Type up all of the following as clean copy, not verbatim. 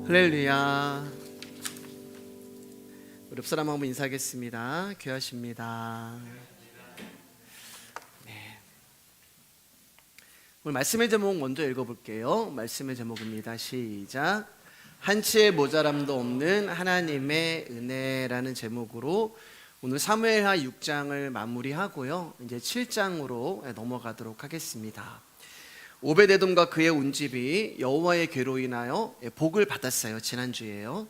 할렐루야. 우리 옆사람 한번 인사하겠습니다. 귀하십니다. 네. 오늘 말씀의 제목 먼저 읽어볼게요. 말씀의 제목입니다. 시작. 한치의 모자람도 없는 하나님의 은혜라는 제목으로 오늘 사무엘하 6장을 마무리하고요, 이제 7장으로 넘어가도록 하겠습니다. 오벳에돔과 그의 온 집이 여호와의 괴로 인하여 복을 받았어요. 지난주에요.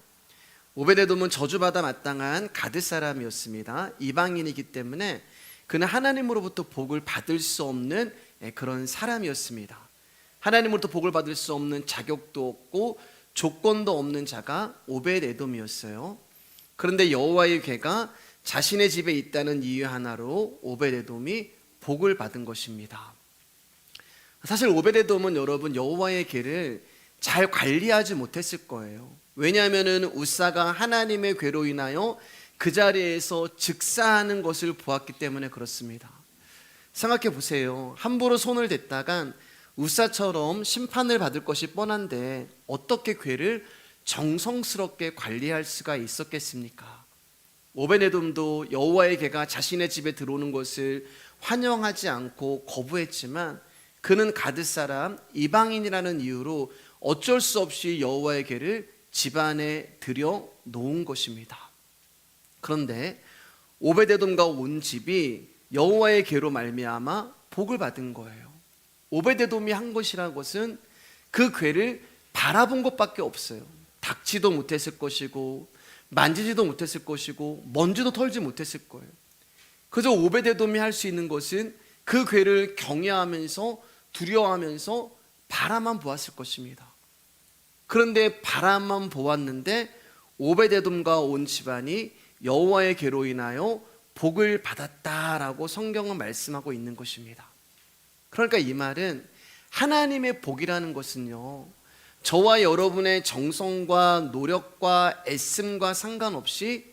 오벳에돔은 저주받아 마땅한 가드 사람이었습니다. 이방인이기 때문에 그는 하나님으로부터 복을 받을 수 없는 그런 사람이었습니다. 하나님으로부터 복을 받을 수 없는 자격도 없고 조건도 없는 자가 오벳에돔이었어요. 그런데 여호와의 괴가 자신의 집에 있다는 이유 하나로 오벳에돔이 복을 받은 것입니다. 사실 오벳에돔은 여러분 여호와의 괴를 잘 관리하지 못했을 거예요. 왜냐하면 우사가 하나님의 괴로 인하여 그 자리에서 즉사하는 것을 보았기 때문에 그렇습니다. 생각해 보세요. 함부로 손을 댔다간 우사처럼 심판을 받을 것이 뻔한데 어떻게 괴를 정성스럽게 관리할 수가 있었겠습니까? 오벳에돔도 여호와의 괴가 자신의 집에 들어오는 것을 환영하지 않고 거부했지만 그는 가드 사람 이방인이라는 이유로 어쩔 수 없이 여호와의 괴를 집안에 들여 놓은 것입니다. 그런데 오벳에돔과 온 집이 여호와의 괴로 말미암아 복을 받은 거예요. 오벳에돔이 한 것이라는 것은 그 괴를 바라본 것밖에 없어요. 닦지도 못했을 것이고 만지지도 못했을 것이고 먼지도 털지 못했을 거예요. 그래서 오벳에돔이 할 수 있는 것은 그 괴를 경외하면서 두려워하면서 바라만 보았을 것입니다. 그런데 바라만 보았는데 오벳에돔과 온 집안이 여호와의 괴로 인하여 복을 받았다라고 성경은 말씀하고 있는 것입니다. 그러니까 이 말은 하나님의 복이라는 것은요, 저와 여러분의 정성과 노력과 애씀과 상관없이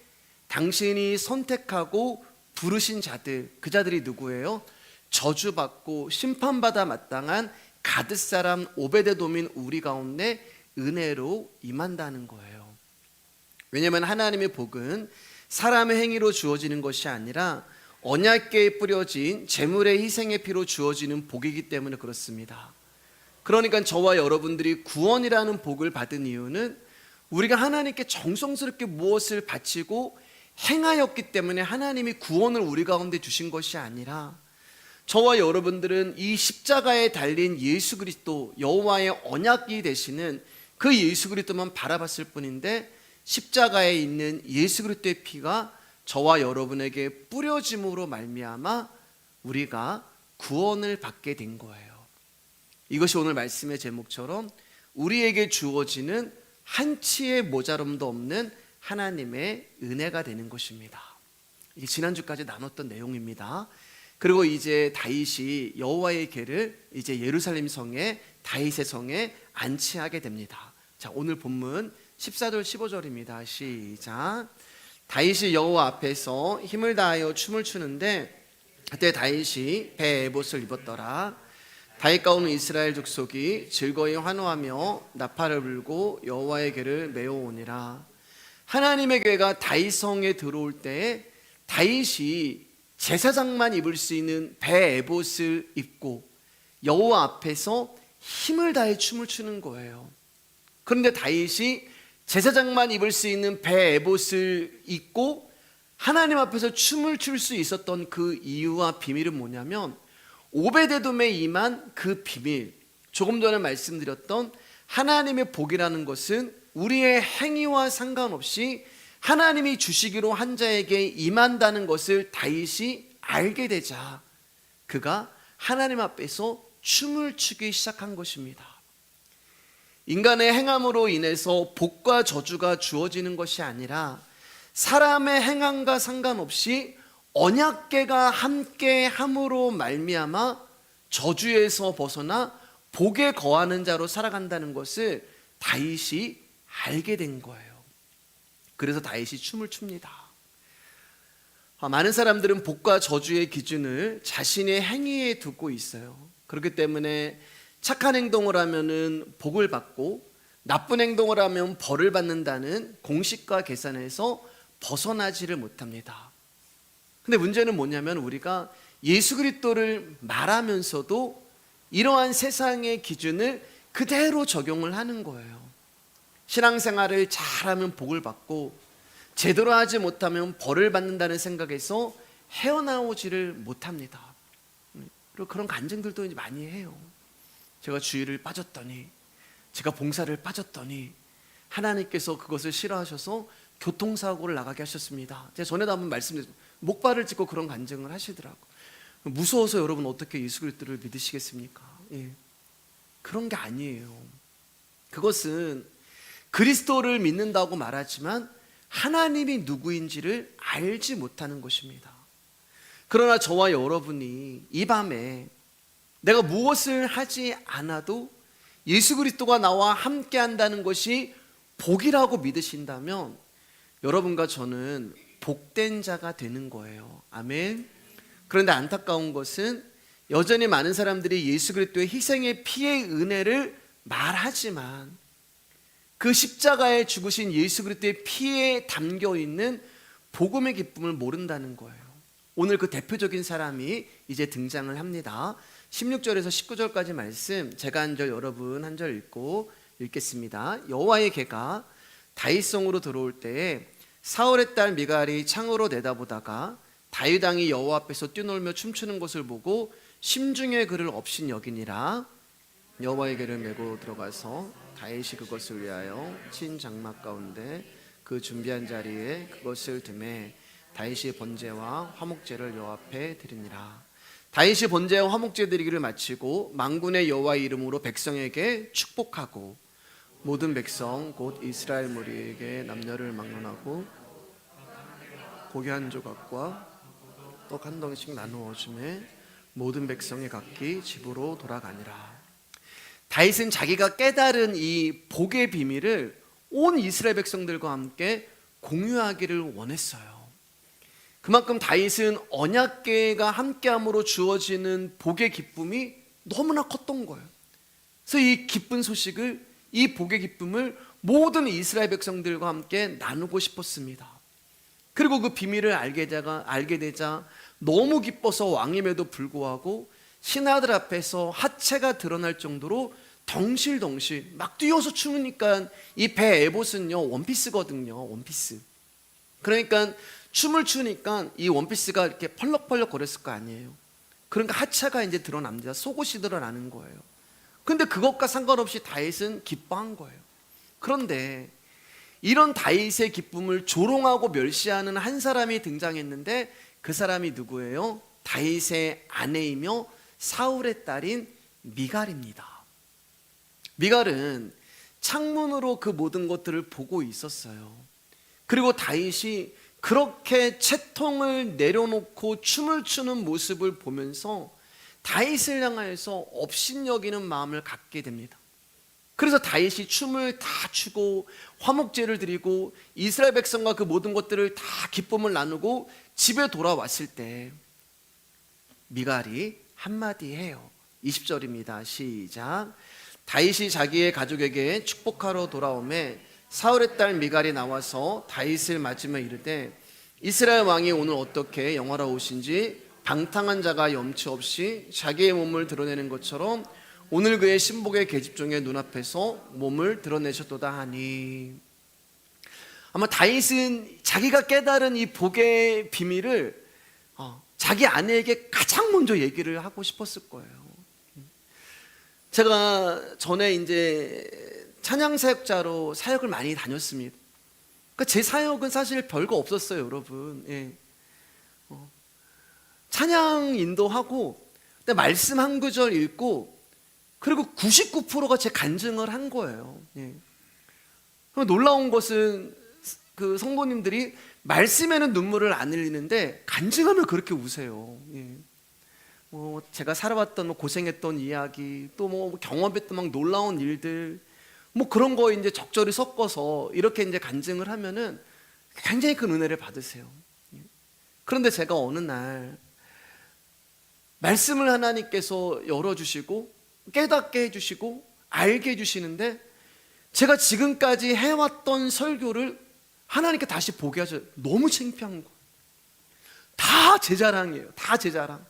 당신이 선택하고 부르신 자들, 그 자들이 누구예요? 저주받고 심판받아 마땅한 가드 사람 오벳에돔인 우리 가운데 은혜로 임한다는 거예요. 왜냐하면 하나님의 복은 사람의 행위로 주어지는 것이 아니라 언약궤에 뿌려진 제물의 희생의 피로 주어지는 복이기 때문에 그렇습니다. 그러니까 저와 여러분들이 구원이라는 복을 받은 이유는 우리가 하나님께 정성스럽게 무엇을 바치고 행하였기 때문에 하나님이 구원을 우리 가운데 주신 것이 아니라 저와 여러분들은 이 십자가에 달린 예수 그리스도, 여호와의 언약이 되시는 그 예수 그리스도만 바라봤을 뿐인데 십자가에 있는 예수 그리스도의 피가 저와 여러분에게 뿌려짐으로 말미암아 우리가 구원을 받게 된 거예요. 이것이 오늘 말씀의 제목처럼 우리에게 주어지는 한치의 모자람도 없는 하나님의 은혜가 되는 것입니다. 이게 지난주까지 나눴던 내용입니다. 그리고 이제 다윗이 여호와의 궤를 이제 예루살렘 성에, 다윗의 성에 안치하게 됩니다. 자, 오늘 본문 14절 15절입니다. 시작. 다윗이 여호와 앞에서 힘을 다하여 춤을 추는데 그때 다윗이 배 에봇을 입었더라. 다윗과 온 이스라엘 족속이 즐거이 환호하며 나팔을 불고 여호와의 궤를 메어오니라. 하나님의 궤가 다윗 성에 들어올 때에 다윗이 제사장만 입을 수 있는 배 에봇을 입고 여호와 앞에서 힘을 다해 춤을 추는 거예요. 그런데 다윗이 제사장만 입을 수 있는 배 에봇을 입고 하나님 앞에서 춤을 출 수 있었던 그 이유와 비밀은 뭐냐면 오벳에돔에 임한 그 비밀, 조금 전에 말씀드렸던 하나님의 복이라는 것은 우리의 행위와 상관없이 하나님이 주시기로 한 자에게 임한다는 것을 다윗이 알게 되자 그가 하나님 앞에서 춤을 추기 시작한 것입니다. 인간의 행함으로 인해서 복과 저주가 주어지는 것이 아니라 사람의 행함과 상관없이 언약궤가 함께 함으로 말미암아 저주에서 벗어나 복에 거하는 자로 살아간다는 것을 다윗이 알게 된 거예요. 그래서 다윗이 춤을 춥니다. 많은 사람들은 복과 저주의 기준을 자신의 행위에 두고 있어요. 그렇기 때문에 착한 행동을 하면은 복을 받고 나쁜 행동을 하면 벌을 받는다는 공식과 계산에서 벗어나지를 못합니다. 근데 문제는 뭐냐면 우리가 예수 그리스도를 말하면서도 이러한 세상의 기준을 그대로 적용을 하는 거예요. 신앙생활을 잘하면 복을 받고 제대로 하지 못하면 벌을 받는다는 생각에서 헤어나오지를 못합니다. 그리고 그런 간증들도 이제 많이 해요. 제가 주일을 빠졌더니, 제가 봉사를 빠졌더니 하나님께서 그것을 싫어하셔서 교통사고를 나가게 하셨습니다. 제가 전에도 한번 말씀드렸죠. 목발을 짚고 그런 간증을 하시더라고요. 무서워서 여러분 어떻게 예수 그리스도를 믿으시겠습니까? 예. 그런 게 아니에요. 그것은 그리스도를 믿는다고 말하지만 하나님이 누구인지를 알지 못하는 것입니다. 그러나 저와 여러분이 이 밤에 내가 무엇을 하지 않아도 예수 그리스도가 나와 함께 한다는 것이 복이라고 믿으신다면 여러분과 저는 복된 자가 되는 거예요. 아멘. 그런데 안타까운 것은 여전히 많은 사람들이 예수 그리스도의 희생의 피의 은혜를 말하지만 그 십자가에 죽으신 예수 그리스도의 피에 담겨 있는 복음의 기쁨을 모른다는 거예요. 오늘 그 대표적인 사람이 이제 등장을 합니다. 16절에서 19절까지 말씀 제가 한 절 여러분 한 절 읽고 읽겠습니다. 여호와의 개가 다윗성으로 들어올 때에 사울의 딸 미갈이 창으로 내다보다가 다윗 왕이 여호와 앞에서 뛰놀며 춤추는 것을 보고 심중에 그를 업신 여기니라. 여호와의 개를 메고 들어가서 다윗이 그것을 위하여 친 장막 가운데 그 준비한 자리에 그것을 두매 다윗이 번제와 화목제를 여호와 앞에 드리니라. 다윗이 번제와 화목제 드리기를 마치고 만군의 여호와의 이름으로 백성에게 축복하고 모든 백성 곧 이스라엘 무리에게 남녀를 막론하고 고기 한 조각과 떡 한 덩이씩 나누어 주매 모든 백성이 각기 집으로 돌아가니라. 다윗은 자기가 깨달은 이 복의 비밀을 온 이스라엘 백성들과 함께 공유하기를 원했어요. 그만큼 다윗은 언약궤가 함께함으로 주어지는 복의 기쁨이 너무나 컸던 거예요. 그래서 이 기쁜 소식을, 이 복의 기쁨을 모든 이스라엘 백성들과 함께 나누고 싶었습니다. 그리고 그 비밀을 알게 되자 너무 기뻐서 왕임에도 불구하고 신하들 앞에서 하체가 드러날 정도로 덩실덩실 막 뛰어서 추니까 이 배 에봇은요 원피스거든요. 원피스. 그러니까 춤을 추니까 이 원피스가 이렇게 펄럭펄럭 거렸을 거 아니에요. 그러니까 하체가 이제 드러납니다. 속옷이 드러나는 거예요. 근데 그것과 상관없이 다윗은 기뻐한 거예요. 그런데 이런 다윗의 기쁨을 조롱하고 멸시하는 한 사람이 등장했는데 그 사람이 누구예요? 다윗의 아내이며 사울의 딸인 미갈입니다. 미갈은 창문으로 그 모든 것들을 보고 있었어요. 그리고 다윗이 그렇게 채통을 내려놓고 춤을 추는 모습을 보면서 다윗을 향하여서 업신여기는 마음을 갖게 됩니다. 그래서 다윗이 춤을 다 추고 화목제를 드리고 이스라엘 백성과 그 모든 것들을 다 기쁨을 나누고 집에 돌아왔을 때 미갈이 한마디 해요. 20절입니다. 시작. 다윗이 자기의 가족에게 축복하러 돌아오매 사울의 딸 미갈이 나와서 다윗을 맞으며 이르되 이스라엘 왕이 오늘 어떻게 영화로우신지 방탕한 자가 염치 없이 자기의 몸을 드러내는 것처럼 오늘 그의 신복의 계집종의 눈앞에서 몸을 드러내셨도다 하니. 아마 다윗은 자기가 깨달은 이 복의 비밀을 자기 아내에게 가장 먼저 얘기를 하고 싶었을 거예요. 제가 전에 이제 찬양 사역자로 사역을 많이 다녔습니다. 그러니까 제 사역은 사실 별거 없었어요, 여러분. 예. 찬양 인도하고 말씀 한 구절 읽고 그리고 99%가 제 간증을 한 거예요. 예. 놀라운 것은 그 성도님들이 말씀에는 눈물을 안 흘리는데 간증하면 그렇게 우세요. 예. 제가 살아왔던 고생했던 이야기, 또 경험했던 막 놀라운 일들, 그런 거 이제 적절히 섞어서 이렇게 이제 간증을 하면은 굉장히 큰 은혜를 받으세요. 그런데 제가 어느 날 말씀을 하나님께서 열어주시고 깨닫게 해주시고 알게 해주시는데 제가 지금까지 해왔던 설교를 하나님께 다시 보게 하셔. 너무 창피한 거. 다 제 자랑이에요. 다 제 자랑.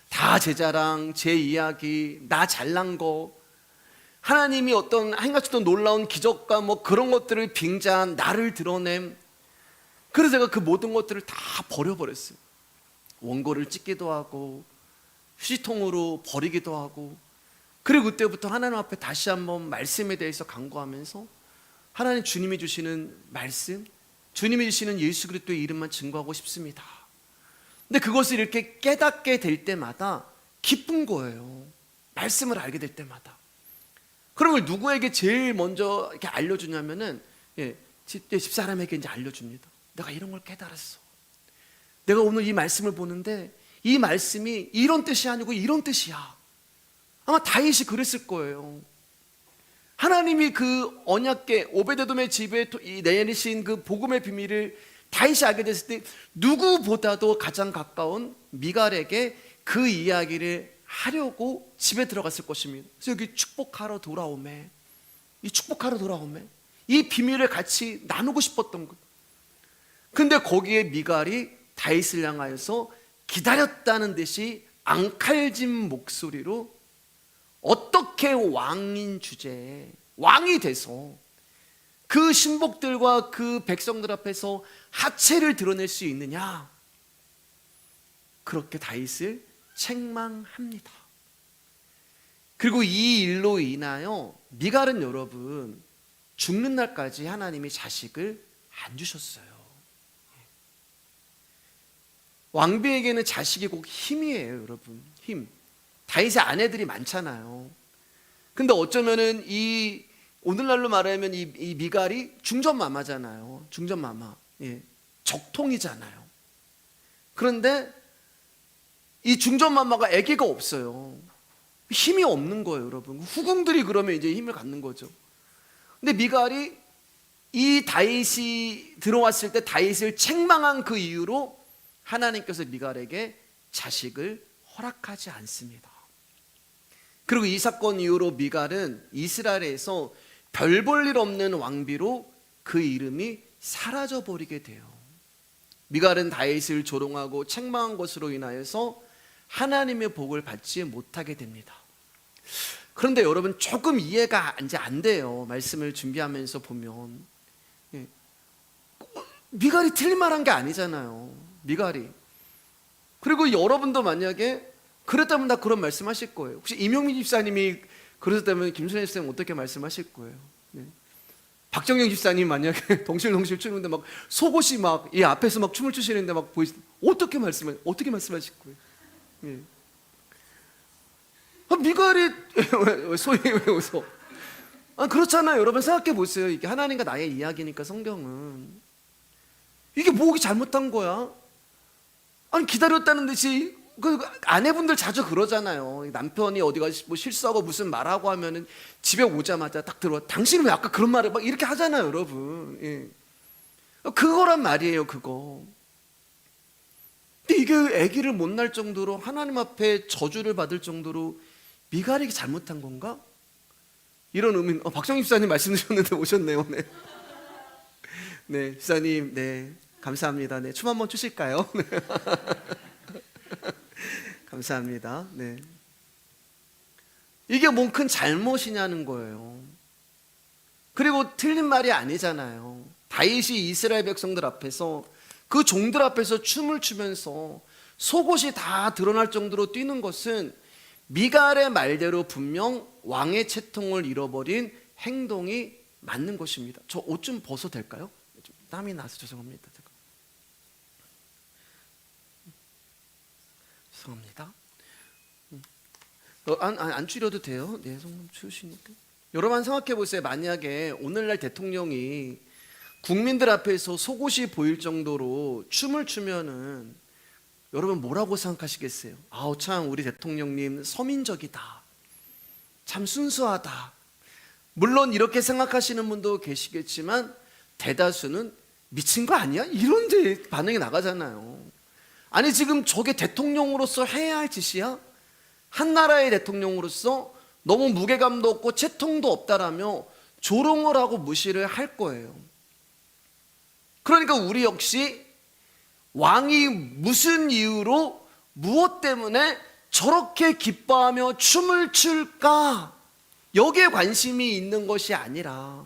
다 제 자랑, 제 이야기, 나 잘난 거. 하나님이 어떤 행하셨던 놀라운 기적과 뭐 그런 것들을 빙자한 나를 드러냄. 그래서 제가 그 모든 것들을 다 버려버렸어요. 원고를 찍기도 하고 휴지통으로 버리기도 하고. 그리고 그때부터 하나님 앞에 다시 한번 말씀에 대해서 간구하면서 하나님 주님이 주시는 말씀, 주님이 주시는 예수 그리스도의 이름만 증거하고 싶습니다. 근데 그것을 이렇게 깨닫게 될 때마다 기쁜 거예요. 말씀을 알게 될 때마다. 그런 걸 누구에게 제일 먼저 이렇게 알려주냐면은 집사람에게 이제 알려줍니다. 내가 이런 걸 깨달았어. 내가 오늘 이 말씀을 보는데 이 말씀이 이런 뜻이 아니고 이런 뜻이야. 아마 다윗이 그랬을 거예요. 하나님이 그 언약궤 오베데돔의 집에 내리신 그 복음의 비밀을 다윗이 알게 됐을 때 누구보다도 가장 가까운 미갈에게 그 이야기를 하려고 집에 들어갔을 것입니다. 그래서 여기 축복하러 돌아오매, 이 축복하러 돌아오매, 이 비밀을 같이 나누고 싶었던 것. 근데 거기에 미갈이 다윗을 향하여서 기다렸다는 듯이 앙칼진 목소리로 어떻게 왕인 주제에 왕이 돼서 그 신복들과 그 백성들 앞에서 하체를 드러낼 수 있느냐, 그렇게 다윗을 책망합니다. 그리고 이 일로 인하여 미갈은 여러분 죽는 날까지 하나님이 자식을 안 주셨어요. 왕비에게는 자식이 꼭 힘이에요, 여러분. 힘. 다윗의 아내들이 많잖아요. 근데 어쩌면은 이 오늘날로 말하면 이 미갈이 중전마마잖아요. 중전마마. 적통이잖아요. 그런데 이 중전마마가 아기가 없어요. 힘이 없는 거예요, 여러분. 후궁들이 그러면 이제 힘을 갖는 거죠. 근데 미갈이 이 다윗이 들어왔을 때 다윗을 책망한 그 이유로 하나님께서 미갈에게 자식을 허락하지 않습니다. 그리고 이 사건 이후로 미갈은 이스라엘에서 별 볼 일 없는 왕비로 그 이름이 사라져 버리게 돼요. 미갈은 다윗을 조롱하고 책망한 것으로 인하여서 하나님의 복을 받지 못하게 됩니다. 그런데 여러분 조금 이해가 이제 안 돼요. 말씀을 준비하면서 보면 미갈이 틀린 말한 게 아니잖아요. 미갈이. 그리고 여러분도 만약에 그랬다면 다 그런 말씀하실 거예요. 혹시 임용민 집사님이 그러셨다면 김순애 집사님 어떻게 말씀하실 거예요? 박정영 집사님 만약에 덩실덩실 추는데 막 속옷이 막 이 앞에서 막 춤을 추시는데 막 어떻게 말씀하실 거예요? 미갈이 왜 웃어? 그렇잖아요. 여러분 생각해 보세요. 이게 하나님과 나의 이야기니까 성경은 이게 뭐가 잘못한 거야? 아니 기다렸다는 듯이 그 아내분들 자주 그러잖아요. 남편이 어디가 뭐 실수하고 무슨 말하고 하면은 집에 오자마자 딱 들어와. 당신은 왜 아까 그런 말을 막 이렇게 하잖아요, 여러분. 그거란 말이에요, 그거. 근데 이게 아기를 못 낳을 정도로 하나님 앞에 저주를 받을 정도로 미갈이 잘못한 건가? 이런 의미. 박정희 집사님 말씀 주셨는데 오셨네요. 네. 네, 집사님, 네, 감사합니다. 네, 춤 한번 추실까요? 네. 감사합니다. 네. 이게 뭔 큰 잘못이냐는 거예요. 그리고 틀린 말이 아니잖아요. 다윗이 이스라엘 백성들 앞에서 그 종들 앞에서 춤을 추면서 속옷이 다 드러날 정도로 뛰는 것은 미갈의 말대로 분명 왕의 채통을 잃어버린 행동이 맞는 것입니다. 저 옷 좀 벗어도 될까요? 좀 땀이 나서 죄송합니다. 죄송합니다. 안 추려도 돼요. 네, 성님 추우시니까. 여러분 생각해 보세요. 만약에 오늘날 대통령이 국민들 앞에서 속옷이 보일 정도로 춤을 추면은 여러분 뭐라고 생각하시겠어요? 아우 참 우리 대통령님 서민적이다. 참 순수하다. 물론 이렇게 생각하시는 분도 계시겠지만 대다수는 미친 거 아니야? 이런 데 반응이 나가잖아요. 아니 지금 저게 대통령으로서 해야 할 짓이야? 한 나라의 대통령으로서 너무 무게감도 없고 채통도 없다라며 조롱을 하고 무시를 할 거예요. 그러니까 우리 역시 왕이 무슨 이유로 무엇 때문에 저렇게 기뻐하며 춤을 출까? 여기에 관심이 있는 것이 아니라,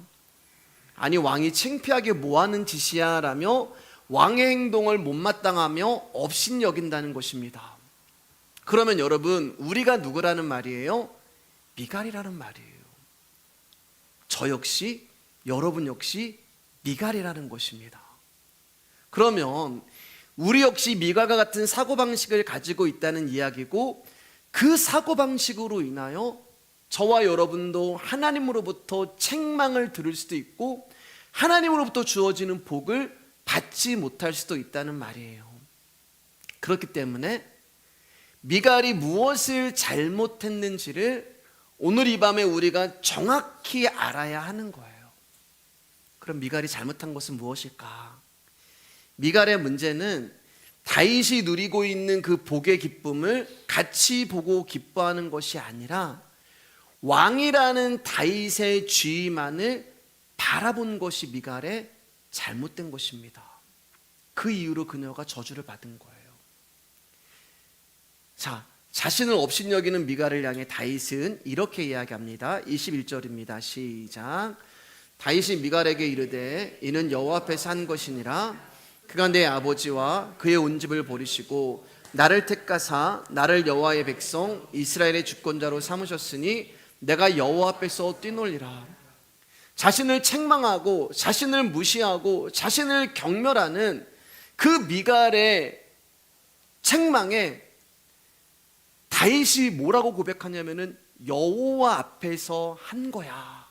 아니 왕이 창피하게 뭐하는 짓이야 라며 왕의 행동을 못마땅하며 업신여긴다는 것입니다. 그러면 여러분, 우리가 누구라는 말이에요? 미갈이라는 말이에요. 저 역시, 여러분 역시 미갈이라는 것입니다. 그러면 우리 역시 미갈과 같은 사고방식을 가지고 있다는 이야기고, 그 사고방식으로 인하여 저와 여러분도 하나님으로부터 책망을 들을 수도 있고 하나님으로부터 주어지는 복을 받지 못할 수도 있다는 말이에요. 그렇기 때문에 미갈이 무엇을 잘못했는지를 오늘 이 밤에 우리가 정확히 알아야 하는 거예요. 그럼 미갈이 잘못한 것은 무엇일까? 미갈의 문제는 다윗이 누리고 있는 그 복의 기쁨을 같이 보고 기뻐하는 것이 아니라 왕이라는 다윗의 지위만을 바라본 것이 미갈의 잘못된 것입니다. 그 이유로 그녀가 저주를 받은 거예요. 자, 자신을 업신여기는 미갈을 향해 다윗은 이렇게 이야기합니다. 21절입니다. 시작. 다윗이 미갈에게 이르되 이는 여호와 앞에서 한 것이니라. 그가 내 아버지와 그의 온 집을 버리시고 나를 택하사 나를 여호와의 백성 이스라엘의 주권자로 삼으셨으니 내가 여호와 앞에서 뛰놀리라. 자신을 책망하고 자신을 무시하고 자신을 경멸하는 그 미갈의 책망에 다윗이 뭐라고 고백하냐면은 여호와 앞에서 한 거야.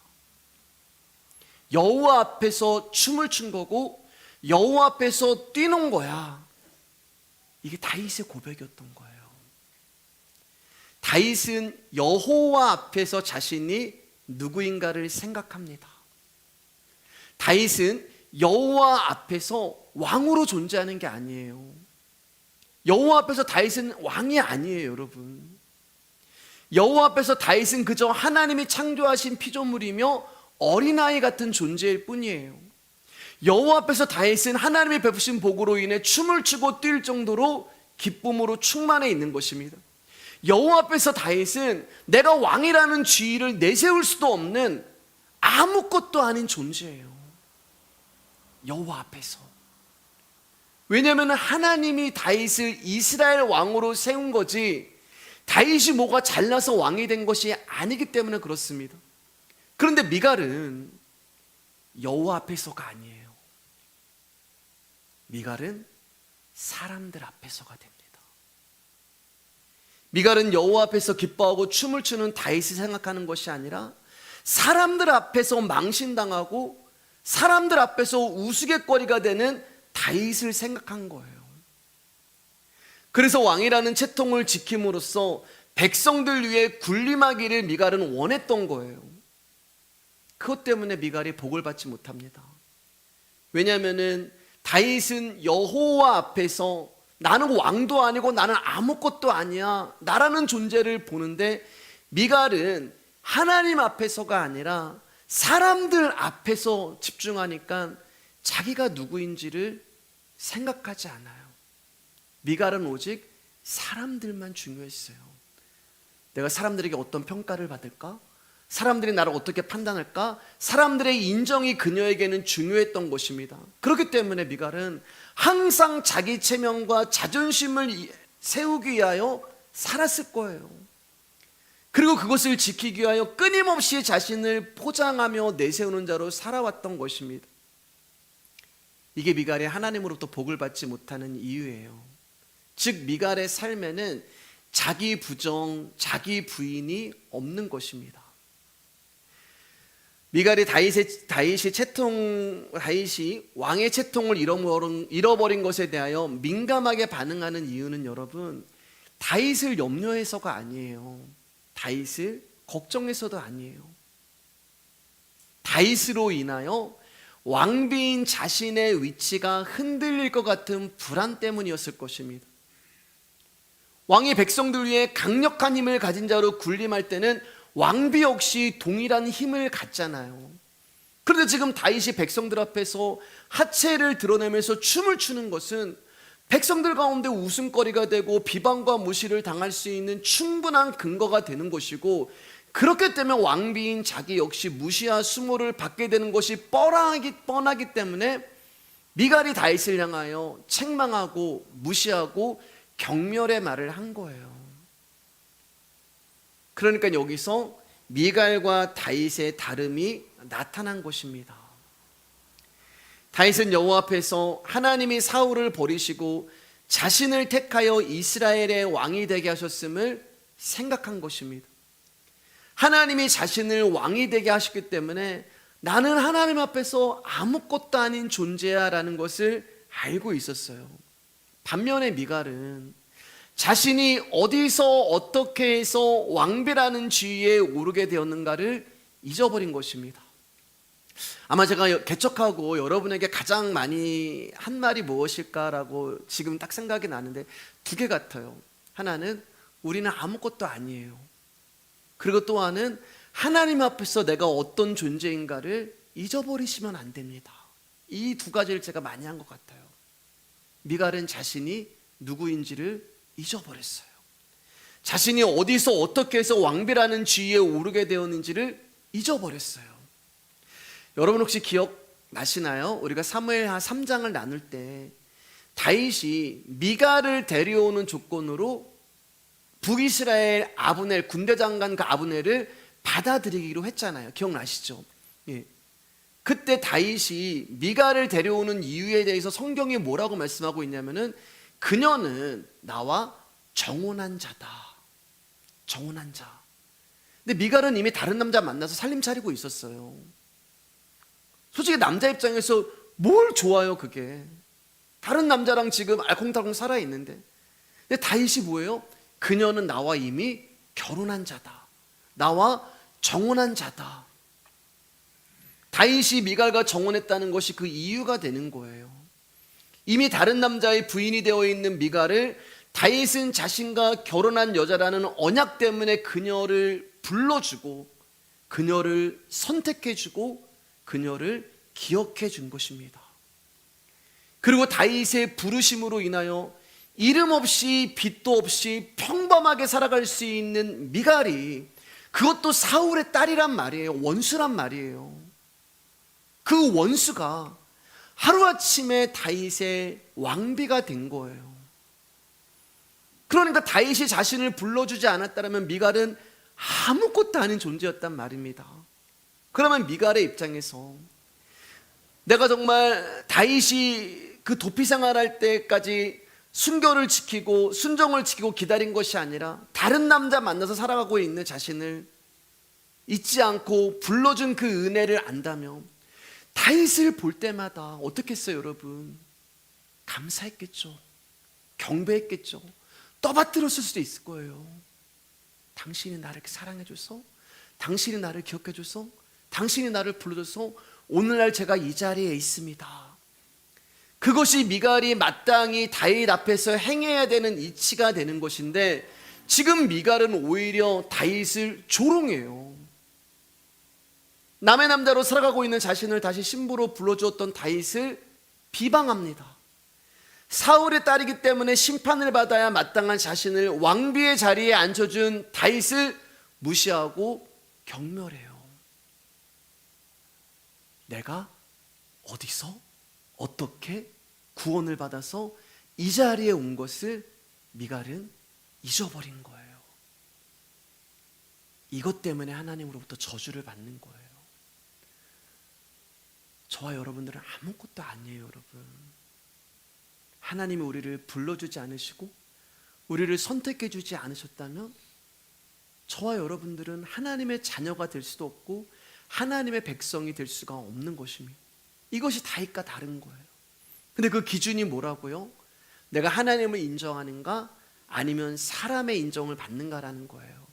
여호와 앞에서 춤을 춘 거고 여호와 앞에서 뛰는 거야. 이게 다윗의 고백이었던 거예요. 다윗은 여호와 앞에서 자신이 누구인가를 생각합니다. 다윗은 여호와 앞에서 왕으로 존재하는 게 아니에요. 여호와 앞에서 다윗은 왕이 아니에요, 여러분. 여호와 앞에서 다윗은 그저 하나님이 창조하신 피조물이며 어린아이 같은 존재일 뿐이에요. 여호와 앞에서 다윗은 하나님이 베푸신 복으로 인해 춤을 추고 뛸 정도로 기쁨으로 충만해 있는 것입니다. 여호와 앞에서 다윗은 내가 왕이라는 지위를 내세울 수도 없는 아무것도 아닌 존재예요. 여호와 앞에서. 왜냐하면 하나님이 다윗을 이스라엘 왕으로 세운 거지 다윗이 뭐가 잘나서 왕이 된 것이 아니기 때문에 그렇습니다. 그런데 미갈은 여호와 앞에서가 아니에요. 미갈은 사람들 앞에서가 됩니다. 미갈은 여호와 앞에서 기뻐하고 춤을 추는 다윗을 생각하는 것이 아니라 사람들 앞에서 망신당하고 사람들 앞에서 우스갯거리가 되는 다윗을 생각한 거예요. 그래서 왕이라는 채통을 지킴으로써 백성들 위해 군림하기를 미갈은 원했던 거예요. 그것 때문에 미갈이 복을 받지 못합니다. 왜냐하면 다윗은 여호와 앞에서 나는 왕도 아니고 나는 아무것도 아니야 나라는 존재를 보는데, 미갈은 하나님 앞에서가 아니라 사람들 앞에서 집중하니까 자기가 누구인지를 생각하지 않아요. 미갈은 오직 사람들만 중요했어요. 내가 사람들에게 어떤 평가를 받을까? 사람들이 나를 어떻게 판단할까? 사람들의 인정이 그녀에게는 중요했던 것입니다. 그렇기 때문에 미갈은 항상 자기 체면과 자존심을 세우기 위하여 살았을 거예요. 그리고 그것을 지키기 위하여 끊임없이 자신을 포장하며 내세우는 자로 살아왔던 것입니다. 이게 미갈이 하나님으로부터 복을 받지 못하는 이유예요. 즉 미갈의 삶에는 자기 부정, 자기 부인이 없는 것입니다. 미갈이 다윗이 왕의 채통을 잃어버린 것에 대하여 민감하게 반응하는 이유는 여러분, 다윗을 염려해서가 아니에요. 다윗을 걱정해서도 아니에요. 다윗으로 인하여 왕비인 자신의 위치가 흔들릴 것 같은 불안 때문이었을 것입니다. 왕이 백성들 위해 강력한 힘을 가진 자로 군림할 때는 왕비 역시 동일한 힘을 갖잖아요. 그런데 지금 다윗이 백성들 앞에서 하체를 드러내면서 춤을 추는 것은 백성들 가운데 웃음거리가 되고 비방과 무시를 당할 수 있는 충분한 근거가 되는 것이고, 그렇기 때문에 왕비인 자기 역시 무시와 수모를 받게 되는 것이 뻔하기 때문에 미갈이 다윗을 향하여 책망하고 무시하고 경멸의 말을 한 거예요. 그러니까 여기서 미갈과 다윗의 다름이 나타난 것입니다. 다윗은 여호와 앞에서 하나님이 사울을 버리시고 자신을 택하여 이스라엘의 왕이 되게 하셨음을 생각한 것입니다. 하나님이 자신을 왕이 되게 하셨기 때문에 나는 하나님 앞에서 아무것도 아닌 존재야 라는 것을 알고 있었어요. 반면에 미갈은 자신이 어디서 어떻게 해서 왕비라는 지위에 오르게 되었는가를 잊어버린 것입니다. 아마 제가 개척하고 여러분에게 가장 많이 한 말이 무엇일까라고 지금 딱 생각이 나는데 두 개 같아요. 하나는 우리는 아무것도 아니에요. 그리고 또 하나는 하나님 앞에서 내가 어떤 존재인가를 잊어버리시면 안 됩니다. 이 두 가지를 제가 많이 한 것 같아요. 미갈은 자신이 누구인지를 잊어버렸어요. 자신이 어디서 어떻게 해서 왕비라는 지위에 오르게 되었는지를 잊어버렸어요. 여러분 혹시 기억나시나요? 우리가 사무엘하 3장을 나눌 때 다윗이 미갈을 데려오는 조건으로 북이스라엘 아브넬, 군대장관 그 아브넬을 받아들이기로 했잖아요. 기억나시죠? 예. 그때 다윗이 미갈을 데려오는 이유에 대해서 성경이 뭐라고 말씀하고 있냐면은 그녀는 나와 정혼한 자다. 정혼한 자. 근데 미갈은 이미 다른 남자 만나서 살림 차리고 있었어요. 솔직히 남자 입장에서 뭘 좋아요 그게. 다른 남자랑 지금 알콩달콩 살아있는데. 근데 다윗이 뭐예요? 그녀는 나와 이미 결혼한 자다. 나와 정혼한 자다. 다윗이 미갈과 정혼했다는 것이 그 이유가 되는 거예요. 이미 다른 남자의 부인이 되어 있는 미갈을 다윗은 자신과 결혼한 여자라는 언약 때문에 그녀를 불러주고 그녀를 선택해주고 그녀를 기억해 준 것입니다. 그리고 다윗의 부르심으로 인하여 이름 없이 빚도 없이 평범하게 살아갈 수 있는 미갈이, 그것도 사울의 딸이란 말이에요. 원수란 말이에요. 그 원수가 하루아침에 다윗의 왕비가 된 거예요. 그러니까 다윗이 자신을 불러주지 않았다면 미갈은 아무것도 아닌 존재였단 말입니다. 그러면 미갈의 입장에서 내가 정말 다윗이 그 도피 생활할 때까지 순결을 지키고 순정을 지키고 기다린 것이 아니라 다른 남자 만나서 살아가고 있는 자신을 잊지 않고 불러준 그 은혜를 안다면 다윗을 볼 때마다 어떻게 했어요 여러분? 감사했겠죠. 경배했겠죠. 떠받들었을 수도 있을 거예요. 당신이 나를 사랑해줘서, 당신이 나를 기억해줘서, 당신이 나를 불러줘서 오늘날 제가 이 자리에 있습니다. 그것이 미갈이 마땅히 다윗 앞에서 행해야 되는 이치가 되는 것인데, 지금 미갈은 오히려 다윗을 조롱해요. 남의 남자로 살아가고 있는 자신을 다시 신부로 불러주었던 다윗을 비방합니다. 사울의 딸이기 때문에 심판을 받아야 마땅한 자신을 왕비의 자리에 앉혀준 다윗을 무시하고 경멸해요. 내가 어디서 어떻게 구원을 받아서 이 자리에 온 것을 미갈은 잊어버린 거예요. 이것 때문에 하나님으로부터 저주를 받는 거예요. 저와 여러분들은 아무것도 아니에요, 여러분. 하나님이 우리를 불러주지 않으시고 우리를 선택해주지 않으셨다면 저와 여러분들은 하나님의 자녀가 될 수도 없고 하나님의 백성이 될 수가 없는 것입니다. 이것이 다윗과 다른 거예요. 근데 그 기준이 뭐라고요? 내가 하나님을 인정하는가 아니면 사람의 인정을 받는가라는 거예요.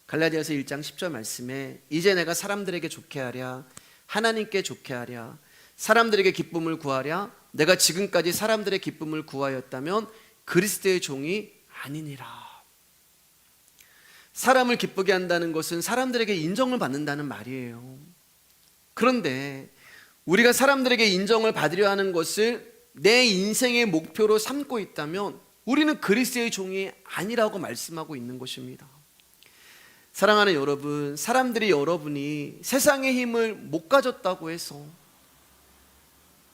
갈라디아서 1장 10절 말씀에 이제 내가 사람들에게 좋게 하랴 하나님께 좋게 하랴 사람들에게 기쁨을 구하랴 내가 지금까지 사람들의 기쁨을 구하였다면 그리스도의 종이 아니니라. 사람을 기쁘게 한다는 것은 사람들에게 인정을 받는다는 말이에요. 그런데 우리가 사람들에게 인정을 받으려 하는 것을 내 인생의 목표로 삼고 있다면 우리는 그리스도의 종이 아니라고 말씀하고 있는 것입니다. 사랑하는 여러분, 사람들이 여러분이 세상의 힘을 못 가졌다고 해서,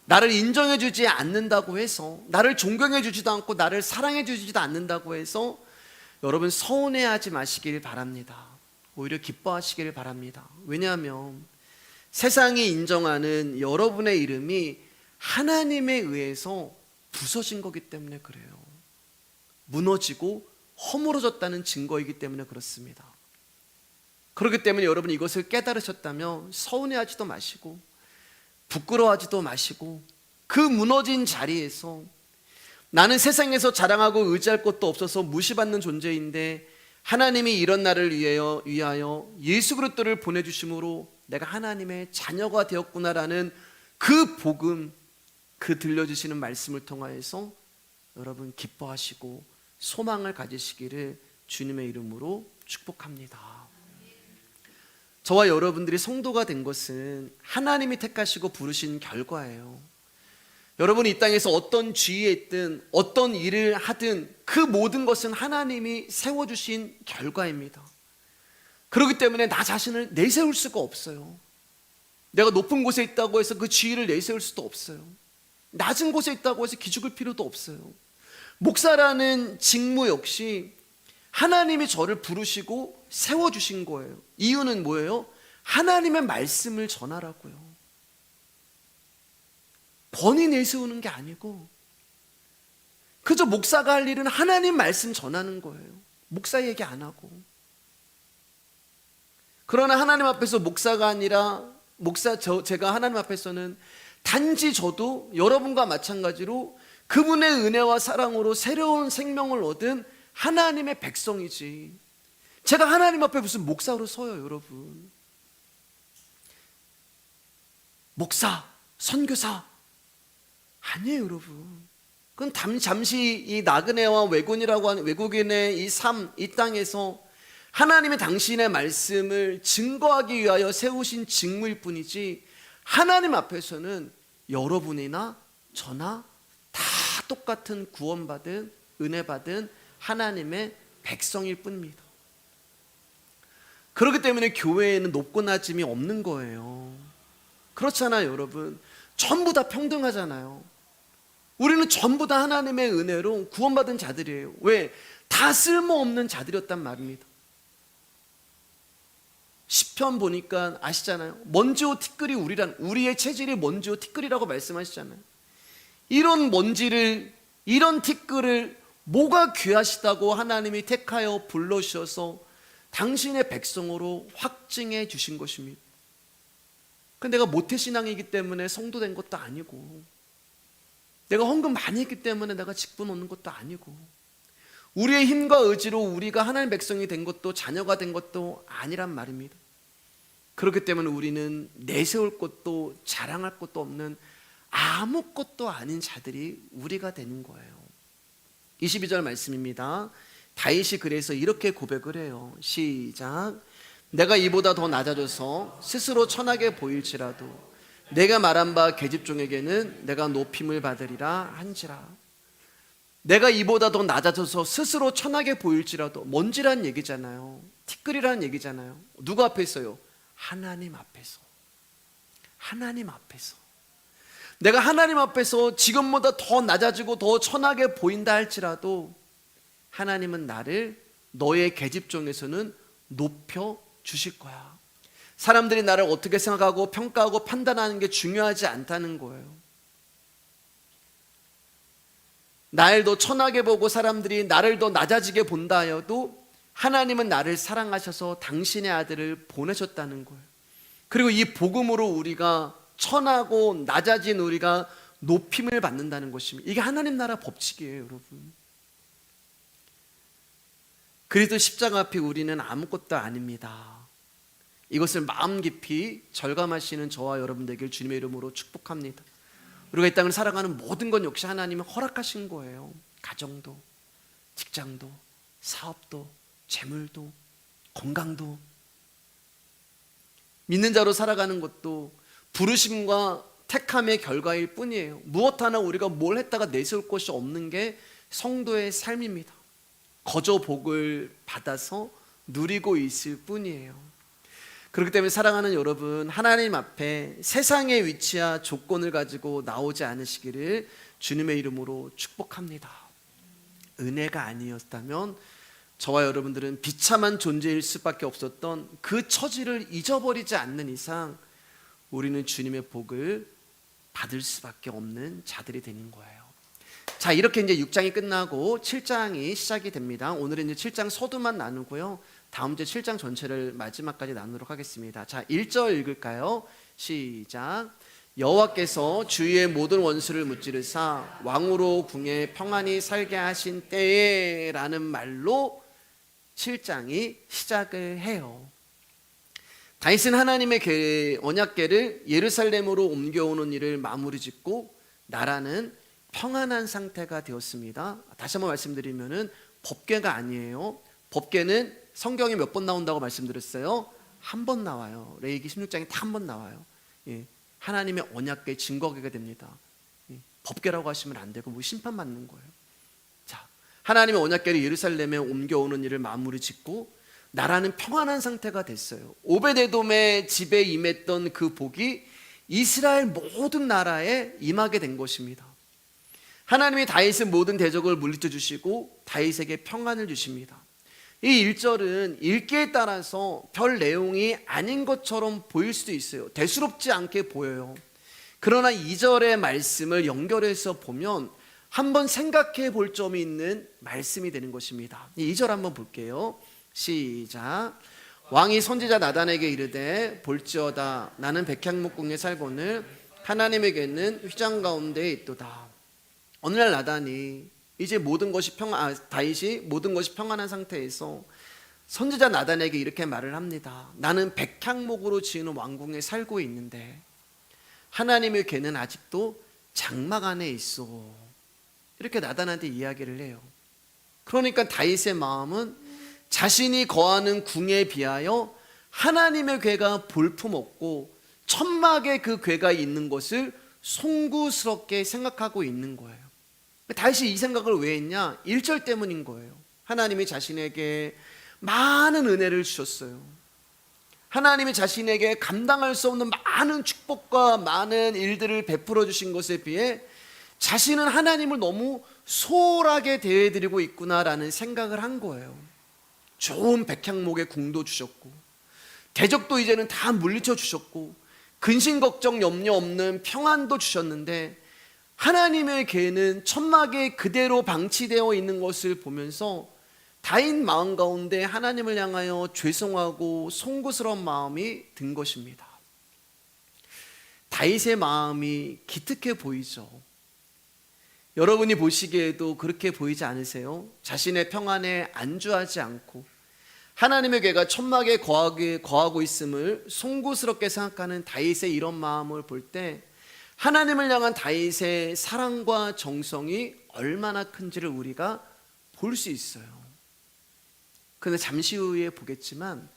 나를 인정해 주지 않는다고 해서, 나를 존경해 주지도 않고 나를 사랑해 주지도 않는다고 해서 여러분 서운해하지 마시길 바랍니다. 오히려 기뻐하시길 바랍니다. 왜냐하면 세상이 인정하는 여러분의 이름이 하나님에 의해서 부서진 거기 때문에 그래요. 무너지고 허물어졌다는 증거이기 때문에 그렇습니다. 그렇기 때문에 여러분 이것을 깨달으셨다면 서운해하지도 마시고 부끄러워하지도 마시고, 그 무너진 자리에서 나는 세상에서 자랑하고 의지할 것도 없어서 무시받는 존재인데 하나님이 이런 나를 위하여 예수 그리스도를 보내주심으로 내가 하나님의 자녀가 되었구나라는 그 복음, 그 들려주시는 말씀을 통하여서 여러분 기뻐하시고 소망을 가지시기를 주님의 이름으로 축복합니다. 저와 여러분들이 성도가 된 것은 하나님이 택하시고 부르신 결과예요. 여러분이 이 땅에서 어떤 지위에 있든 어떤 일을 하든 그 모든 것은 하나님이 세워주신 결과입니다. 그렇기 때문에 나 자신을 내세울 수가 없어요. 내가 높은 곳에 있다고 해서 그 지위를 내세울 수도 없어요. 낮은 곳에 있다고 해서 기죽을 필요도 없어요. 목사라는 직무 역시 하나님이 저를 부르시고 세워주신 거예요. 이유는 뭐예요? 하나님의 말씀을 전하라고요. 번이 내세우는 게 아니고 그저 목사가 할 일은 하나님 말씀 전하는 거예요. 목사 얘기 안 하고. 그러나 하나님 앞에서 목사가 아니라 제가 하나님 앞에서는 단지 저도 여러분과 마찬가지로 그분의 은혜와 사랑으로 새로운 생명을 얻은 하나님의 백성이지, 제가 하나님 앞에 무슨 목사로 서요. 여러분, 목사, 선교사 아니에요. 여러분, 그건 잠시 이 나그네와 외국인이라고 하는 외국인의 이 삶, 이 땅에서 하나님의 당신의 말씀을 증거하기 위하여 세우신 직무일 뿐이지, 하나님 앞에서는 여러분이나 저나 다 똑같은 구원받은 은혜받은 하나님의 백성일 뿐입니다. 그렇기 때문에 교회에는 높고 낮음이 없는 거예요. 그렇잖아요. 여러분, 전부 다 평등하잖아요. 우리는 전부 다 하나님의 은혜로 구원받은 자들이에요. 왜? 다 쓸모없는 자들이었단 말입니다. 시편 보니까 아시잖아요. 먼지와 티끌이 우리의 체질이 먼지와 티끌이라고 말씀하시잖아요. 이런 먼지를, 이런 티끌을 뭐가 귀하시다고 하나님이 택하여 불러주셔서 당신의 백성으로 확증해 주신 것입니다. 근데 내가 모태신앙이기 때문에 성도된 것도 아니고, 내가 헌금 많이 했기 때문에 내가 직분 얻는 것도 아니고, 우리의 힘과 의지로 우리가 하나님의 백성이 된 것도 자녀가 된 것도 아니란 말입니다. 그렇기 때문에 우리는 내세울 것도 자랑할 것도 없는 아무것도 아닌 자들이 우리가 되는 거예요. 22절 말씀입니다. 다윗이 그래서 이렇게 고백을 해요. 시작. 내가 이보다 더 낮아져서 스스로 천하게 보일지라도 내가 말한 바 계집종에게는 내가 높임을 받으리라 한지라. 내가 이보다 더 낮아져서 스스로 천하게 보일지라도, 먼지란 얘기잖아요. 티끌이란 얘기잖아요. 누구 앞에서요? 하나님 앞에서. 하나님 앞에서. 내가 하나님 앞에서 지금보다 더 낮아지고 더 천하게 보인다 할지라도 하나님은 나를 너의 계집종에서는 높여 주실 거야. 사람들이 나를 어떻게 생각하고 평가하고 판단하는 게 중요하지 않다는 거예요. 나를 더 천하게 보고 사람들이 나를 더 낮아지게 본다 하여도 하나님은 나를 사랑하셔서 당신의 아들을 보내셨다는 거예요. 그리고 이 복음으로 우리가 천하고 낮아진 우리가 높임을 받는다는 것입니다. 이게 하나님 나라 법칙이에요. 여러분, 그리스도 십자가 앞에 우리는 아무것도 아닙니다. 이것을 마음 깊이 절감하시는 저와 여러분 되길 주님의 이름으로 축복합니다. 우리가 이 땅을 살아가는 모든 건 역시 하나님이 허락하신 거예요. 가정도, 직장도, 사업도, 재물도, 건강도. 믿는 자로 살아가는 것도 부르심과 택함의 결과일 뿐이에요. 무엇 하나 우리가 뭘 했다가 내세울 것이 없는 게 성도의 삶입니다. 거저 복을 받아서 누리고 있을 뿐이에요. 그렇기 때문에 사랑하는 여러분, 하나님 앞에 세상의 위치와 조건을 가지고 나오지 않으시기를 주님의 이름으로 축복합니다. 은혜가 아니었다면 저와 여러분들은 비참한 존재일 수밖에 없었던 그 처지를 잊어버리지 않는 이상 우리는 주님의 복을 받을 수밖에 없는 자들이 되는 거예요. 자, 이렇게 이제 6장이 끝나고 7장이 시작이 됩니다. 오늘은 이제 7장 서두만 나누고요. 다음 주 7장 전체를 마지막까지 나누도록 하겠습니다. 자, 1절 읽을까요? 시작. 여호와께서 주위의 모든 원수를 무찌르사 왕으로 궁에 평안히 살게 하신 때에 라는 말로 7장이 시작을 해요. 다윗은 하나님의 언약궤를 예루살렘으로 옮겨오는 일을 마무리 짓고 나라는 평안한 상태가 되었습니다. 다시 한번 말씀드리면은 법궤가 아니에요. 법궤는 성경에 몇 번 나온다고 말씀드렸어요? 한 번 나와요. 레위기 16장에 다 한 번 나와요. 예. 하나님의 언약궤 증거궤가 됩니다. 예. 법궤라고 하시면 안 되고 뭐 심판받는 거예요. 자, 하나님의 언약궤를 예루살렘에 옮겨오는 일을 마무리 짓고 나라는 평안한 상태가 됐어요. 오베데돔의 집에 임했던 그 복이 이스라엘 모든 나라에 임하게 된 것입니다. 하나님이 다윗의 모든 대적을 물리쳐 주시고 다윗에게 평안을 주십니다. 이 1절은 읽기에 따라서 별 내용이 아닌 것처럼 보일 수도 있어요. 대수롭지 않게 보여요. 그러나 2절의 말씀을 연결해서 보면 한번 생각해 볼 점이 있는 말씀이 되는 것입니다. 2절 한번 볼게요. 시작. 왕이 선지자 나단에게 이르되 볼지어다 나는 백향목궁에 살거늘 하나님에게는 휘장 가운데에 있도다. 오늘날 나단이 이제 다윗이 모든 것이 평안한 상태에서 선지자 나단에게 이렇게 말을 합니다. 나는 백향목으로 지은 왕궁에 살고 있는데 하나님의 궤는 아직도 장막 안에 있어. 이렇게 나단한테 이야기를 해요. 그러니까 다윗의 마음은 자신이 거하는 궁에 비하여 하나님의 궤가 볼품없고 천막에 그 궤가 있는 것을 송구스럽게 생각하고 있는 거예요. 다윗이 이 생각을 왜 했냐? 1절 때문인 거예요. 하나님이 자신에게 많은 은혜를 주셨어요. 하나님이 자신에게 감당할 수 없는 많은 축복과 많은 일들을 베풀어 주신 것에 비해 자신은 하나님을 너무 소홀하게 대해드리고 있구나라는 생각을 한 거예요. 좋은 백향목의 궁도 주셨고 대적도 이제는 다 물리쳐 주셨고 근심 걱정 염려 없는 평안도 주셨는데 하나님의 궤는 천막에 그대로 방치되어 있는 것을 보면서 다윗 마음 가운데 하나님을 향하여 죄송하고 송구스러운 마음이 든 것입니다. 다윗의 마음이 기특해 보이죠. 여러분이 보시기에도 그렇게 보이지 않으세요? 자신의 평안에 안주하지 않고 하나님의 궤가 천막에 거하고 있음을 송구스럽게 생각하는 다윗의 이런 마음을 볼 때 하나님을 향한 다윗의 사랑과 정성이 얼마나 큰지를 우리가 볼 수 있어요. 그런데 잠시 후에 보겠지만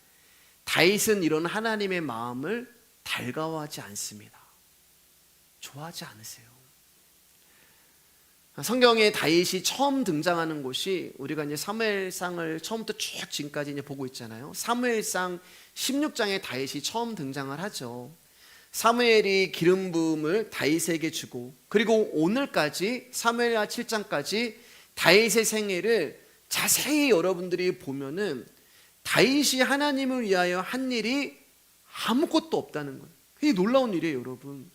다윗은 이런 하나님의 마음을 달가워하지 않습니다. 좋아하지 않으세요. 성경에 다윗이 처음 등장하는 곳이 우리가 이제 사무엘상을 처음부터 쭉 지금까지 이제 보고 있잖아요. 사무엘상 16장에 다윗이 처음 등장을 하죠. 사무엘이 기름 부음을 다윗에게 주고 그리고 오늘까지 사무엘하 7장까지 다윗의 생애를 자세히 여러분들이 보면은 다윗이 하나님을 위하여 한 일이 아무것도 없다는 거예요. 이게 놀라운 일이에요, 여러분.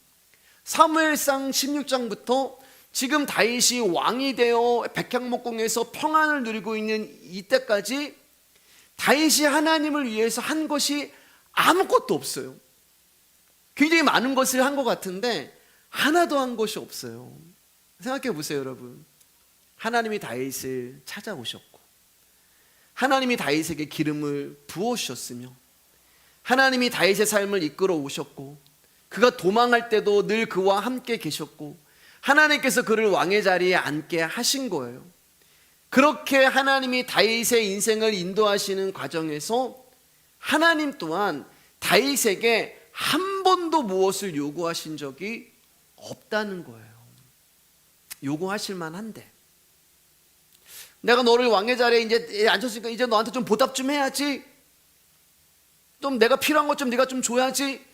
사무엘상 16장부터 지금 다윗이 왕이 되어 백향목궁에서 평안을 누리고 있는 이때까지 다윗이 하나님을 위해서 한 것이 아무것도 없어요. 굉장히 많은 것을 한 것 같은데 하나도 한 것이 없어요. 생각해 보세요, 여러분. 하나님이 다윗을 찾아오셨고 하나님이 다윗에게 기름을 부어주셨으며 하나님이 다윗의 삶을 이끌어 오셨고 그가 도망할 때도 늘 그와 함께 계셨고 하나님께서 그를 왕의 자리에 앉게 하신 거예요. 그렇게 하나님이 다윗의 인생을 인도하시는 과정에서 하나님 또한 다윗에게 한 번도 무엇을 요구하신 적이 없다는 거예요. 요구하실 만한데, 내가 너를 왕의 자리에 이제 앉혔으니까 이제 너한테 좀 보답 좀 해야지, 좀 내가 필요한 것 좀 네가 좀 줘야지,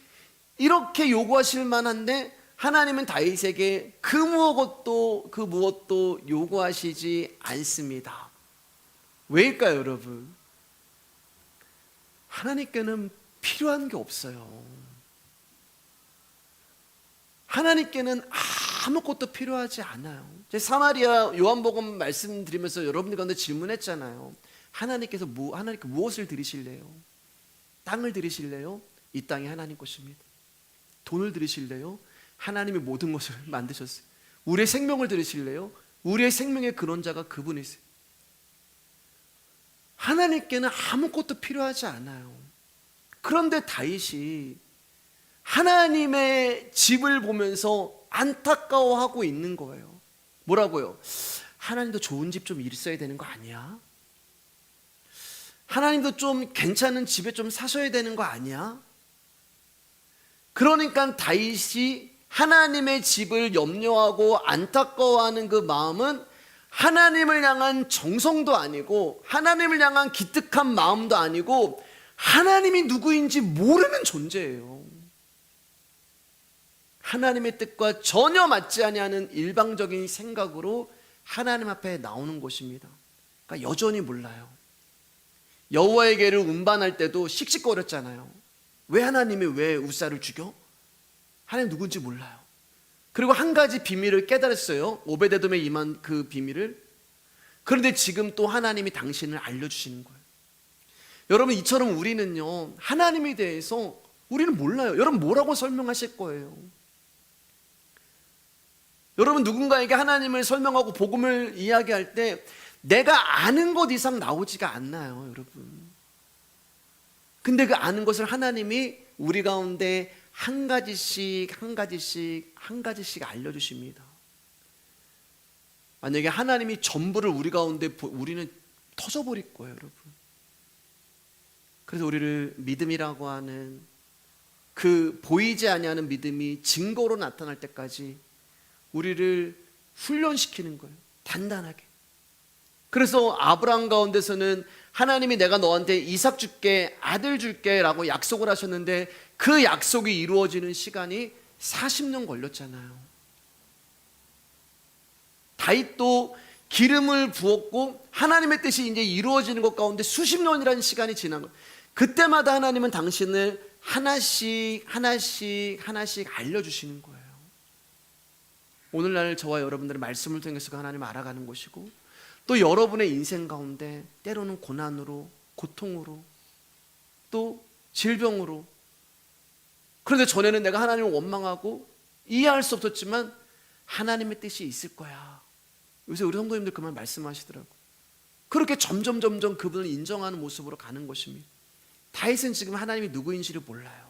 이렇게 요구하실 만한데 하나님은 다윗에게 그 무엇도 요구하시지 않습니다. 왜일까요, 여러분? 하나님께는 필요한 게 없어요. 하나님께는 아무것도 필요하지 않아요. 제 사마리아 요한복음 말씀드리면서 여러분들 가운데 질문했잖아요. 하나님께 무엇을 드리실래요? 땅을 드리실래요? 이 땅이 하나님 것입니다. 돈을 드리실래요? 하나님이 모든 것을 만드셨어요. 우리의 생명을 드리실래요? 우리의 생명의 근원자가 그분이세요. 하나님께는 아무것도 필요하지 않아요. 그런데 다윗이 하나님의 집을 보면서 안타까워하고 있는 거예요. 뭐라고요? 하나님도 좋은 집 좀 있어야 되는 거 아니야? 하나님도 좀 괜찮은 집에 좀 사셔야 되는 거 아니야? 그러니까 다윗이 하나님의 집을 염려하고 안타까워하는 그 마음은 하나님을 향한 정성도 아니고 하나님을 향한 기특한 마음도 아니고 하나님이 누구인지 모르는 존재예요. 하나님의 뜻과 전혀 맞지 아니하는 일방적인 생각으로 하나님 앞에 나오는 것입니다. 그러니까 여전히 몰라요. 여호와의 계를 운반할 때도 씩씩거렸잖아요. 왜 하나님이 왜 우사를 죽여? 하나님 누군지 몰라요. 그리고 한 가지 비밀을 깨달았어요. 오베데돔에 임한 그 비밀을. 그런데 지금 또 하나님이 당신을 알려주시는 거예요. 여러분, 이처럼 우리는요, 하나님에 대해서 우리는 몰라요. 여러분, 뭐라고 설명하실 거예요? 여러분, 누군가에게 하나님을 설명하고 복음을 이야기할 때 내가 아는 것 이상 나오지가 않나요, 여러분? 근데 그 아는 것을 하나님이 우리 가운데 한 가지씩 알려주십니다. 만약에 하나님이 전부를 우리 가운데 우리는 터져버릴 거예요, 여러분. 그래서 우리를 믿음이라고 하는 그 보이지 아니하는 믿음이 증거로 나타날 때까지 우리를 훈련시키는 거예요, 단단하게. 그래서 아브라함 가운데서는 하나님이 내가 너한테 이삭 줄게, 아들 줄게 라고 약속을 하셨는데 그 약속이 이루어지는 시간이 40년 걸렸잖아요. 다윗도 기름을 부었고 하나님의 뜻이 이제 이루어지는 것 가운데 수십 년이라는 시간이 지난 거예요. 그때마다 하나님은 당신을 하나씩 알려주시는 거예요. 오늘날 저와 여러분들의 말씀을 통해서 하나님을 알아가는 것이고, 또 여러분의 인생 가운데 때로는 고난으로, 고통으로, 또 질병으로, 그런데 전에는 내가 하나님을 원망하고 이해할 수 없었지만 하나님의 뜻이 있을 거야. 요새 우리 성도님들 그 말 말씀하시더라고요. 그렇게 점점 그분을 인정하는 모습으로 가는 것입니다. 다윗은 지금 하나님이 누구인지를 몰라요.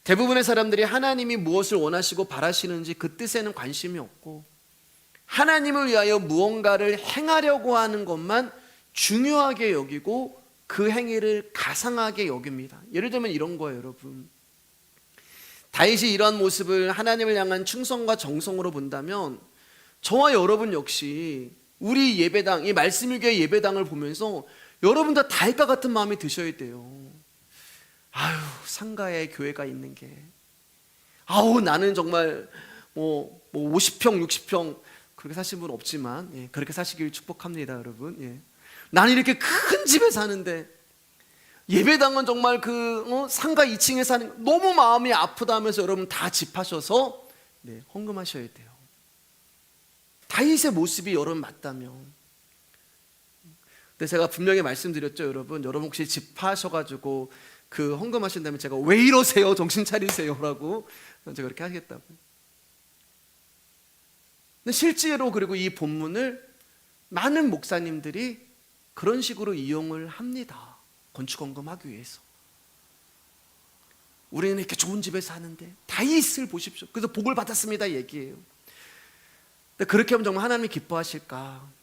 대부분의 사람들이 하나님이 무엇을 원하시고 바라시는지 그 뜻에는 관심이 없고 하나님을 위하여 무언가를 행하려고 하는 것만 중요하게 여기고 그 행위를 가상하게 여깁니다. 예를 들면 이런 거예요, 여러분. 다윗이 이러한 모습을 하나님을 향한 충성과 정성으로 본다면 저와 여러분 역시 우리 예배당, 이 말씀일교회 예배당을 보면서 여러분도 다윗과 같은 마음이 드셔야 돼요. 아유, 상가에 교회가 있는 게, 아우, 나는 정말 50평 60평 그렇게 사신 분 없지만, 예, 그렇게 사시길 축복합니다, 여러분. 예. 나는 이렇게 큰 집에 사는데 예배당은 정말 상가 2층에 사는, 너무 마음이 아프다 하면서 여러분 다 집하셔서 헌금하셔야 돼요. 다윗의 모습이 여러분 맞다면. 근데 제가 분명히 말씀드렸죠, 여러분. 여러분 혹시 집하셔가지고 그 헌금하신다면 제가 왜 이러세요? 정신 차리세요 라고 제가 그렇게 하겠다고. 근데 실제로 그리고 이 본문을 많은 목사님들이 그런 식으로 이용을 합니다. 건축 헌금하기 위해서. 우리는 이렇게 좋은 집에 사는데 다윗을 보십시오. 그래서 복을 받았습니다 얘기해요. 근데 그렇게 하면 정말 하나님이 기뻐하실까?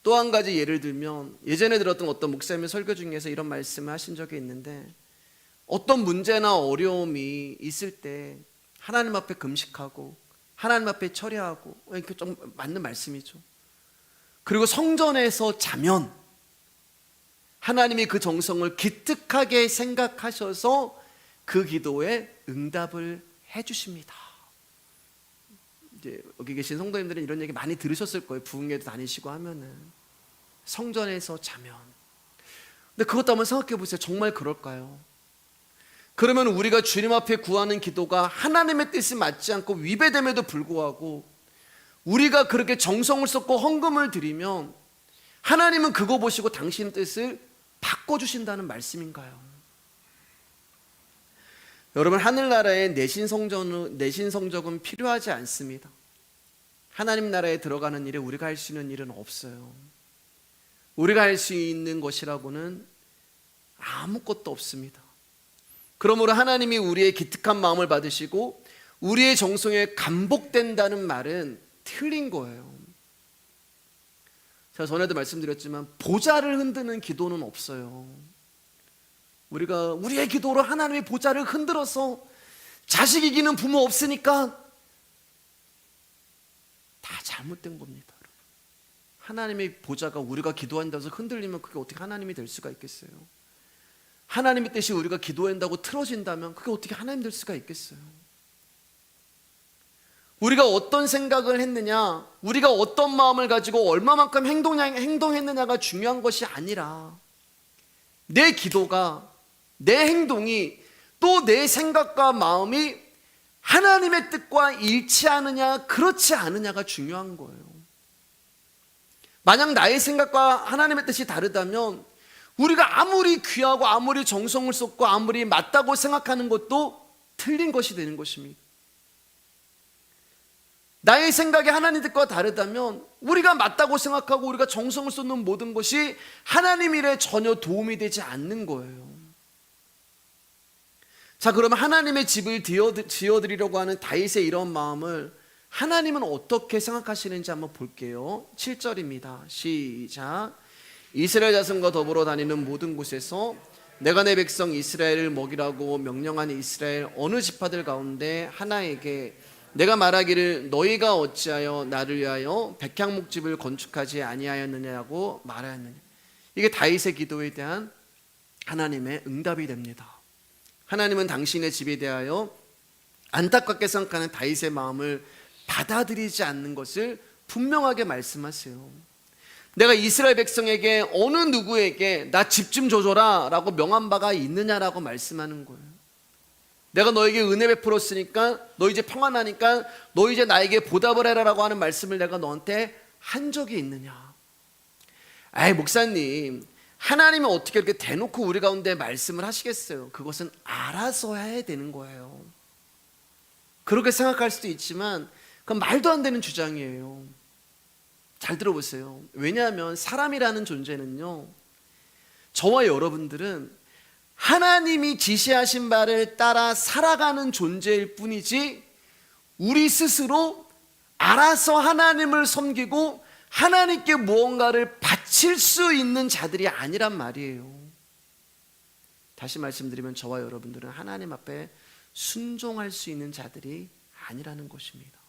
또 한 가지 예를 들면, 예전에 들었던 어떤 목사님의 설교 중에서 이런 말씀을 하신 적이 있는데, 어떤 문제나 어려움이 있을 때 하나님 앞에 금식하고 하나님 앞에 처리하고, 이렇게 좀 맞는 말씀이죠. 그리고 성전에서 자면 하나님이 그 정성을 기특하게 생각하셔서 그 기도에 응답을 해주십니다. 이제 여기 계신 성도님들은 이런 얘기 많이 들으셨을 거예요. 부흥회도 다니시고 하면은 성전에서 자면. 근데 그것도 한번 생각해 보세요. 정말 그럴까요? 그러면 우리가 주님 앞에 구하는 기도가 하나님의 뜻이 맞지 않고 위배됨에도 불구하고 우리가 그렇게 정성을 쏟고 헌금을 드리면 하나님은 그거 보시고 당신 뜻을 바꿔주신다는 말씀인가요? 여러분, 하늘나라에 내신 성적은 필요하지 않습니다. 하나님 나라에 들어가는 일에 우리가 할 수 있는 일은 없어요. 우리가 할 수 있는 것이라고는 아무것도 없습니다. 그러므로 하나님이 우리의 기특한 마음을 받으시고 우리의 정성에 감복된다는 말은 틀린 거예요. 제가 전에도 말씀드렸지만 보좌를 흔드는 기도는 없어요. 우리가 우리의 기도로 하나님의 보좌를 흔들어서 자식 이기는 부모 없으니까 다 잘못된 겁니다. 하나님의 보좌가 우리가 기도한다고 해서 흔들리면 그게 어떻게 하나님이 될 수가 있겠어요? 하나님의 뜻이 우리가 기도한다고 틀어진다면 그게 어떻게 하나님 될 수가 있겠어요? 우리가 어떤 생각을 했느냐, 우리가 어떤 마음을 가지고 얼마만큼 행동했느냐가 중요한 것이 아니라 내 기도가, 내 행동이, 또 내 생각과 마음이 하나님의 뜻과 일치하느냐 그렇지 않느냐가 중요한 거예요. 만약 나의 생각과 하나님의 뜻이 다르다면 우리가 아무리 귀하고 아무리 정성을 쏟고 아무리 맞다고 생각하는 것도 틀린 것이 되는 것입니다. 나의 생각이 하나님 뜻과 다르다면 우리가 맞다고 생각하고 우리가 정성을 쏟는 모든 것이 하나님 일에 전혀 도움이 되지 않는 거예요. 자, 그러면 하나님의 집을 지어드리려고 하는 다윗의 이런 마음을 하나님은 어떻게 생각하시는지 한번 볼게요. 7절입니다. 시작. 이스라엘 자손과 더불어 다니는 모든 곳에서 내가 내 백성 이스라엘을 먹이라고 명령한 이스라엘 어느 지파들 가운데 하나에게 내가 말하기를 너희가 어찌하여 나를 위하여 백향목집을 건축하지 아니하였느냐고 말하였느냐. 이게 다윗의 기도에 대한 하나님의 응답이 됩니다. 하나님은 당신의 집에 대하여 안타깝게 생각하는 다윗의 마음을 받아들이지 않는 것을 분명하게 말씀하세요. 내가 이스라엘 백성에게 어느 누구에게 나 집 좀 줘줘라 라고 명한 바가 있느냐라고 말씀하는 거예요. 내가 너에게 은혜 베풀었으니까 너 이제 평안하니까 너 이제 나에게 보답을 해라라고 하는 말씀을 내가 너한테 한 적이 있느냐. 아이 목사님, 하나님은 어떻게 이렇게 대놓고 우리 가운데 말씀을 하시겠어요? 그것은 알아서 해야 되는 거예요. 그렇게 생각할 수도 있지만 그건 말도 안 되는 주장이에요. 잘 들어보세요. 왜냐하면 사람이라는 존재는요, 저와 여러분들은 하나님이 지시하신 바를 따라 살아가는 존재일 뿐이지 우리 스스로 알아서 하나님을 섬기고 하나님께 무언가를 바칠 수 있는 자들이 아니란 말이에요. 다시 말씀드리면 저와 여러분들은 하나님 앞에 순종할 수 있는 자들이 아니라는 것입니다.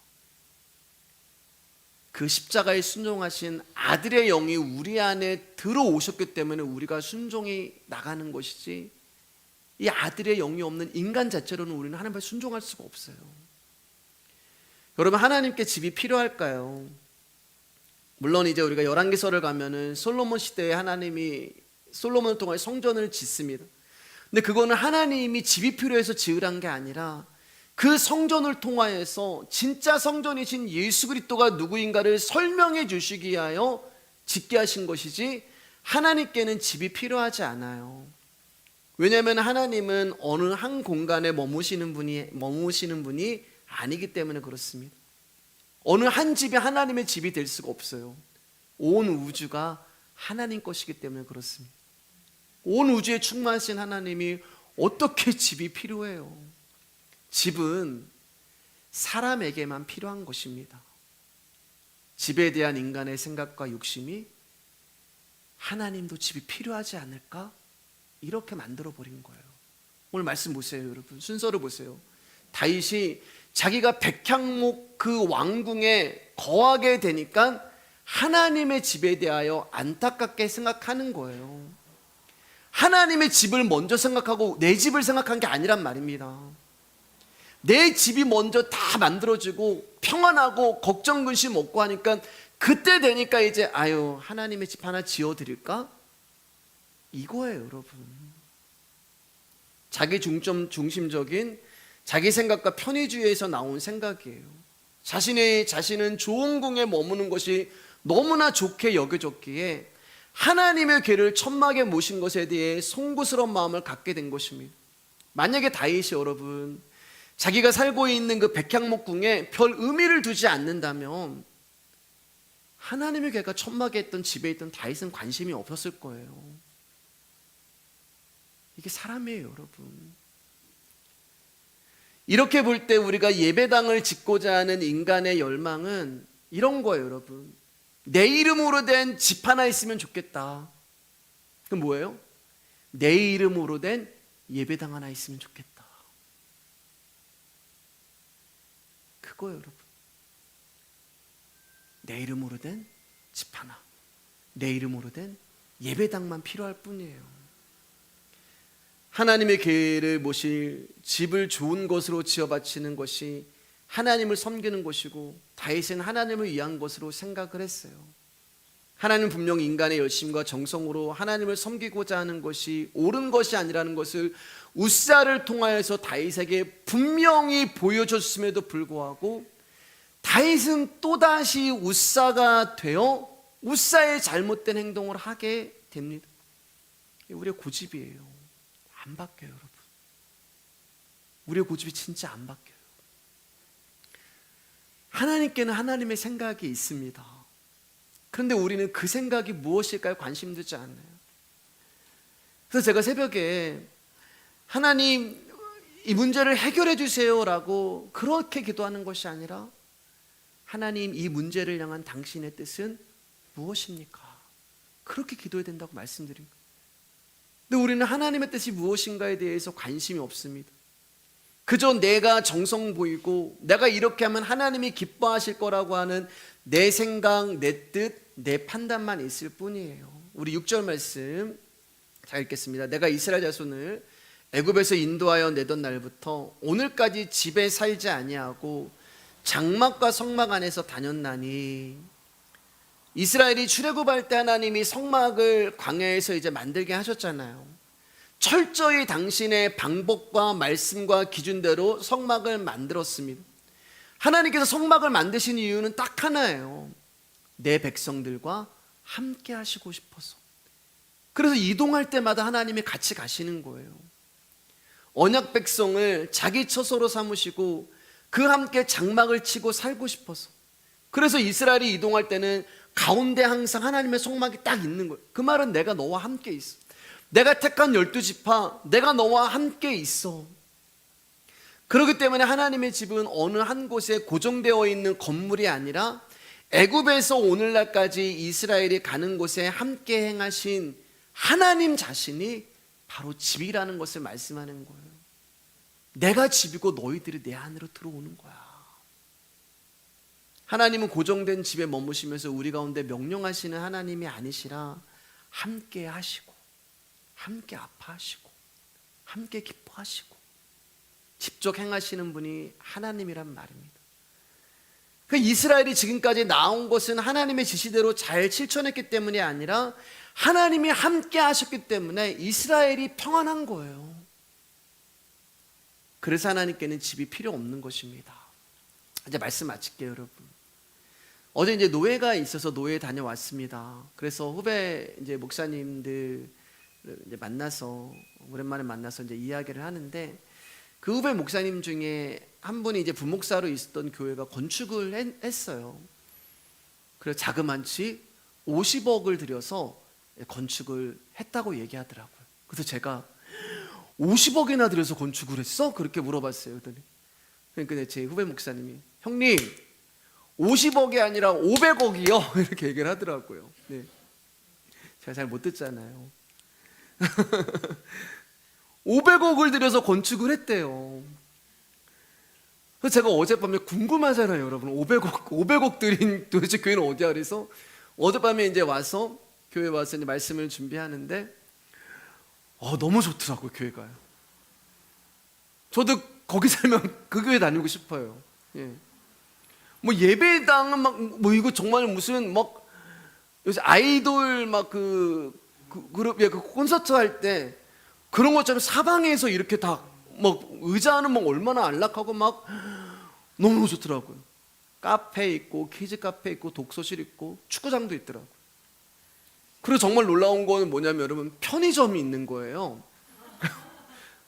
그 십자가에 순종하신 아들의 영이 우리 안에 들어오셨기 때문에 우리가 순종이 나가는 것이지, 이 아들의 영이 없는 인간 자체로는 우리는 하나님 앞에 순종할 수가 없어요. 여러분, 하나님께 집이 필요할까요? 물론 이제 우리가 열왕기서를 가면은 솔로몬 시대에 하나님이 솔로몬을 통해 성전을 짓습니다. 근데 그거는 하나님이 집이 필요해서 지으란 게 아니라 그 성전을 통하여서 진짜 성전이신 예수 그리스도가 누구인가를 설명해 주시기 위하여 짓게 하신 것이지 하나님께는 집이 필요하지 않아요. 왜냐하면 하나님은 어느 한 공간에 머무시는 분이 아니기 때문에 그렇습니다. 어느 한 집이 하나님의 집이 될 수가 없어요. 온 우주가 하나님 것이기 때문에 그렇습니다. 온 우주에 충만하신 하나님이 어떻게 집이 필요해요? 집은 사람에게만 필요한 것입니다. 집에 대한 인간의 생각과 욕심이 하나님도 집이 필요하지 않을까? 이렇게 만들어 버린 거예요. 오늘 말씀 보세요, 여러분. 순서를 보세요. 다윗이 자기가 백향목 그 왕궁에 거하게 되니까 하나님의 집에 대하여 안타깝게 생각하는 거예요. 하나님의 집을 먼저 생각하고 내 집을 생각한 게 아니란 말입니다. 내 집이 먼저 다 만들어지고 평안하고 걱정 근심 없고 하니까 그때 되니까 이제 아유 하나님의 집 하나 지어드릴까? 이거예요, 여러분. 자기 중심적인 자기 생각과 편의주의에서 나온 생각이에요. 자신은 좋은 궁에 머무는 것이 너무나 좋게 여겨졌기에 하나님의 궤를 천막에 모신 것에 대해 송구스러운 마음을 갖게 된 것입니다. 만약에 다윗이 여러분 자기가 살고 있는 그 백향목 궁에 별 의미를 두지 않는다면 하나님의 궤가 천막에 있던 집에 있던 다윗은 관심이 없었을 거예요. 이게 사람이에요, 여러분. 이렇게 볼 때 우리가 예배당을 짓고자 하는 인간의 열망은 이런 거예요, 여러분. 내 이름으로 된 집 하나 있으면 좋겠다. 그럼 뭐예요? 내 이름으로 된 예배당 하나 있으면 좋겠다. 그거예요, 여러분. 내 이름으로 된 집 하나, 내 이름으로 된 예배당만 필요할 뿐이에요. 하나님의 궤를 모실 집을 좋은 것으로 지어 바치는 것이 하나님을 섬기는 것이고 다윗은 하나님을 위한 것으로 생각을 했어요. 하나님은 분명 인간의 열심과 정성으로 하나님을 섬기고자 하는 것이 옳은 것이 아니라는 것을 우사를 통하여서 다윗에게 분명히 보여줬음에도 불구하고 다윗은 또다시 우사가 되어 우사의 잘못된 행동을 하게 됩니다. 우리의 고집이에요. 안 바뀌어요, 여러분. 우리의 고집이 진짜 안 바뀌어요. 하나님께는 하나님의 생각이 있습니다. 그런데 우리는 그 생각이 무엇일까요? 관심 두지 않아요. 그래서 제가 새벽에 하나님 이 문제를 해결해 주세요라고 그렇게 기도하는 것이 아니라 하나님 이 문제를 향한 당신의 뜻은 무엇입니까? 그렇게 기도해야 된다고 말씀드린 거예요. 근데 우리는 하나님의 뜻이 무엇인가에 대해서 관심이 없습니다. 그저 내가 정성 보이고 내가 이렇게 하면 하나님이 기뻐하실 거라고 하는 내 생각, 내 뜻, 내 판단만 있을 뿐이에요. 우리 6절 말씀 잘 읽겠습니다. 내가 이스라엘 자손을 애굽에서 인도하여 내던 날부터 오늘까지 집에 살지 아니하고 장막과 성막 안에서 다녔나니. 이스라엘이 출애굽할 때 하나님이 성막을 광야에서 이제 만들게 하셨잖아요. 철저히 당신의 방법과 말씀과 기준대로 성막을 만들었습니다. 하나님께서 성막을 만드신 이유는 딱 하나예요. 내 백성들과 함께 하시고 싶어서. 그래서 이동할 때마다 하나님이 같이 가시는 거예요. 언약 백성을 자기 처소로 삼으시고 그 함께 장막을 치고 살고 싶어서. 그래서 이스라엘이 이동할 때는 가운데 항상 하나님의 성막이 딱 있는 거예요. 그 말은 내가 너와 함께 있어. 내가 택한 12지파, 내가 너와 함께 있어. 그렇기 때문에 하나님의 집은 어느 한 곳에 고정되어 있는 건물이 아니라 애굽에서 오늘날까지 이스라엘이 가는 곳에 함께 행하신 하나님 자신이 바로 집이라는 것을 말씀하는 거예요. 내가 집이고 너희들이 내 안으로 들어오는 거야. 하나님은 고정된 집에 머무시면서 우리 가운데 명령하시는 하나님이 아니시라 함께 하시고 함께 아파하시고 함께 기뻐하시고 직접 행하시는 분이 하나님이란 말입니다. 그 이스라엘이 지금까지 나온 것은 하나님의 지시대로 잘 실천했기 때문이 아니라 하나님이 함께 하셨기 때문에 이스라엘이 평안한 거예요. 그래서 하나님께는 집이 필요 없는 것입니다. 이제 말씀 마칠게요, 여러분. 어제 이제 노예가 있어서 노예 다녀왔습니다. 그래서 후배 이제 목사님들 이제 만나서 오랜만에 만나서 이제 이야기를 하는데 그 후배 목사님 중에 한 분이 이제 부목사로 있었던 교회가 건축을 했어요. 그래서 자그만치 50억을 들여서 건축을 했다고 얘기하더라고요. 그래서 제가 50억이나 들여서 건축을 했어? 그렇게 물어봤어요. 그러니까 제 후배 목사님이 형님 50억이 아니라 500억이요 이렇게 얘기를 하더라고요. 네. 제가 잘 못 듣잖아요. 500억을 들여서 건축을 했대요. 그래서 제가 어젯밤에 궁금하잖아요, 여러분. 500억 들인 도대체 교회는 어디야? 그래서 어젯밤에 이제 와서 교회 와서 이제 말씀을 준비하는데 너무 좋더라고요, 교회가요. 저도 거기 살면 그 교회 다니고 싶어요. 예. 뭐 예배당은 막 뭐 이거 정말 무슨 막 요새 아이돌 막 그룹 그 콘서트 할 때 그런 것처럼 사방에서 이렇게 다 막 의자는 막 얼마나 안락하고 막 너무 좋더라고요. 카페 있고 키즈 카페 있고 독서실 있고 축구장도 있더라고요. 그리고 정말 놀라운 거는 뭐냐면 여러분, 편의점이 있는 거예요.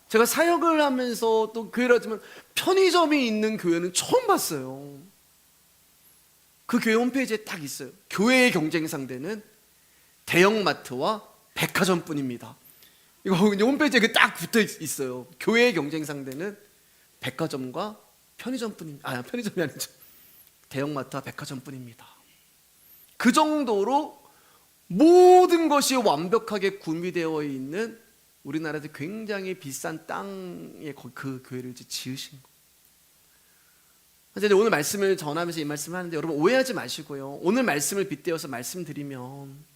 제가 사역을 하면서 또 교회라지만 편의점이 있는 교회는 처음 봤어요. 그 교회 홈페이지에 딱 있어요. 교회의 경쟁 상대는 대형마트와 백화점뿐입니다. 이거 홈페이지에 딱 붙어 있어요. 교회의 경쟁 상대는 백화점과 편의점뿐입니다. 편의점이 아니죠. 대형마트와 백화점뿐입니다. 그 정도로 모든 것이 완벽하게 구비되어 있는 우리나라에서 굉장히 비싼 땅에 그 교회를 지으신 거예요. 그래서 오늘 말씀을 전하면서 이 말씀을 하는데 여러분 오해하지 마시고요. 오늘 말씀을 빗대어서 말씀드리면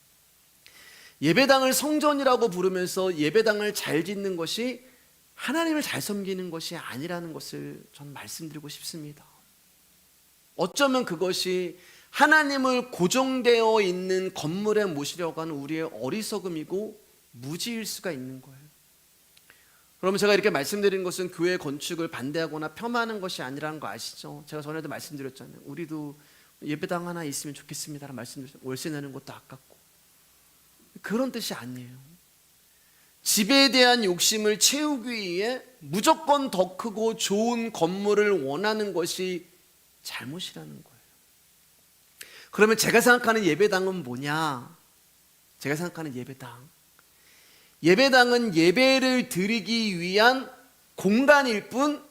예배당을 성전이라고 부르면서 예배당을 잘 짓는 것이 하나님을 잘 섬기는 것이 아니라는 것을 저는 말씀드리고 싶습니다. 어쩌면 그것이 하나님을 고정되어 있는 건물에 모시려고 하는 우리의 어리석음이고 무지일 수가 있는 거예요. 그러면 제가 이렇게 말씀드리는 것은 교회 건축을 반대하거나 폄하하는 것이 아니라는 거 아시죠? 제가 전에도 말씀드렸잖아요. 우리도 예배당 하나 있으면 좋겠습니다라는 말씀드렸잖아요. 월세 내는 것도 아깝고. 그런 뜻이 아니에요. 집에 대한 욕심을 채우기 위해 무조건 더 크고 좋은 건물을 원하는 것이 잘못이라는 거예요. 그러면 제가 생각하는 예배당은 뭐냐? 제가 생각하는 예배당은 예배를 드리기 위한 공간일 뿐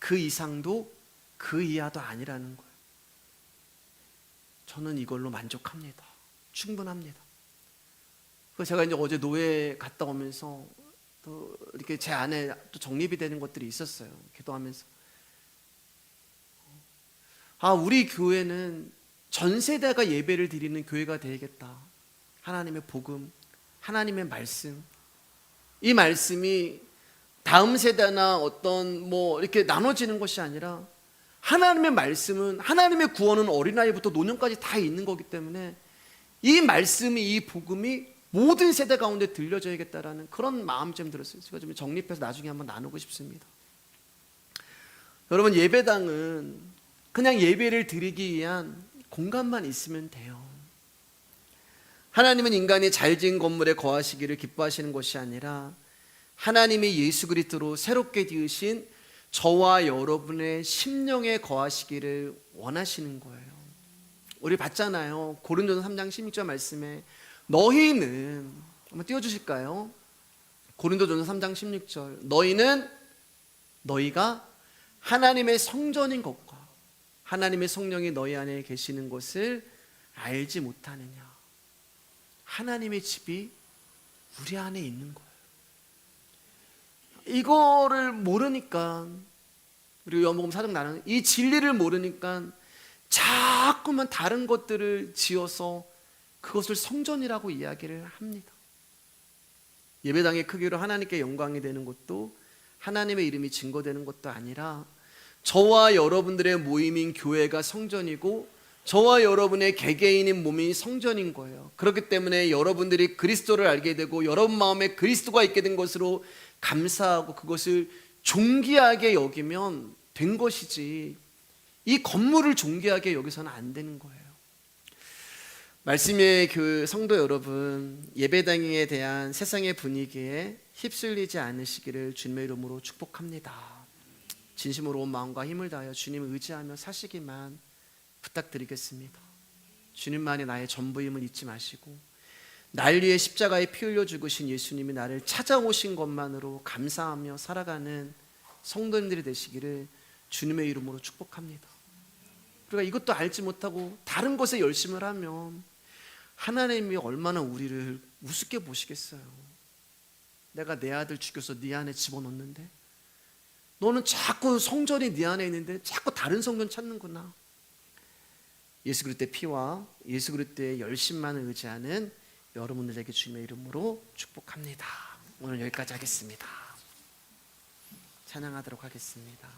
그 이상도 그 이하도 아니라는 거예요. 저는 이걸로 만족합니다. 충분합니다. 그래서 제가 이제 어제 노회 갔다 오면서 또 이렇게 제 안에 또 정립이 되는 것들이 있었어요. 기도하면서 우리 교회는 전 세대가 예배를 드리는 교회가 되겠다. 하나님의 복음, 하나님의 말씀, 이 말씀이 다음 세대나 어떤 뭐 이렇게 나눠지는 것이 아니라 하나님의 말씀은, 하나님의 구원은 어린아이부터 노년까지 다 있는 거기 때문에 이 말씀이, 이 복음이 모든 세대 가운데 들려져야겠다라는 그런 마음이 좀 들었어요. 제가 좀 정립해서 나중에 한번 나누고 싶습니다. 여러분, 예배당은 그냥 예배를 드리기 위한 공간만 있으면 돼요. 하나님은 인간이 잘 지은 건물에 거하시기를 기뻐하시는 것이 아니라 하나님이 예수 그리스도로 새롭게 지으신 저와 여러분의 심령에 거하시기를 원하시는 거예요. 우리 봤잖아요. 고린도서 3장 16절 말씀에 너희는, 한번 띄워주실까요? 고린도전서 3장 16절 너희가 하나님의 성전인 것과 하나님의 성령이 너희 안에 계시는 것을 알지 못하느냐. 하나님의 집이 우리 안에 있는 거예요. 이거를 모르니까, 그리고 요한복음 4장 나누는 이 진리를 모르니까 자꾸만 다른 것들을 지어서 그것을 성전이라고 이야기를 합니다. 예배당의 크기로 하나님께 영광이 되는 것도, 하나님의 이름이 증거되는 것도 아니라 저와 여러분들의 모임인 교회가 성전이고 저와 여러분의 개개인인 몸이 성전인 거예요. 그렇기 때문에 여러분들이 그리스도를 알게 되고 여러분 마음에 그리스도가 있게 된 것으로 감사하고 그것을 존귀하게 여기면 된 것이지, 이 건물을 존귀하게 여기서는 안 되는 거예요. 말씀의 그 성도 여러분, 예배당에 대한 세상의 분위기에 휩쓸리지 않으시기를 주님의 이름으로 축복합니다. 진심으로 온 마음과 힘을 다하여 주님을 의지하며 사시기만 부탁드리겠습니다. 주님만이 나의 전부임을 잊지 마시고 날 위해 십자가에 피 흘려 죽으신 예수님이 나를 찾아오신 것만으로 감사하며 살아가는 성도님들이 되시기를 주님의 이름으로 축복합니다. 우리가 이것도 알지 못하고 다른 것에 열심을 하면 하나님이 얼마나 우리를 우습게 보시겠어요. 내가 내 아들 죽여서 네 안에 집어넣는데? 너는 자꾸 성전이 네 안에 있는데 자꾸 다른 성전 찾는구나. 예수 그리스도의 피와 예수 그리스도의 열심만을 의지하는 여러분들에게 주님의 이름으로 축복합니다. 오늘 여기까지 하겠습니다. 찬양하도록 하겠습니다.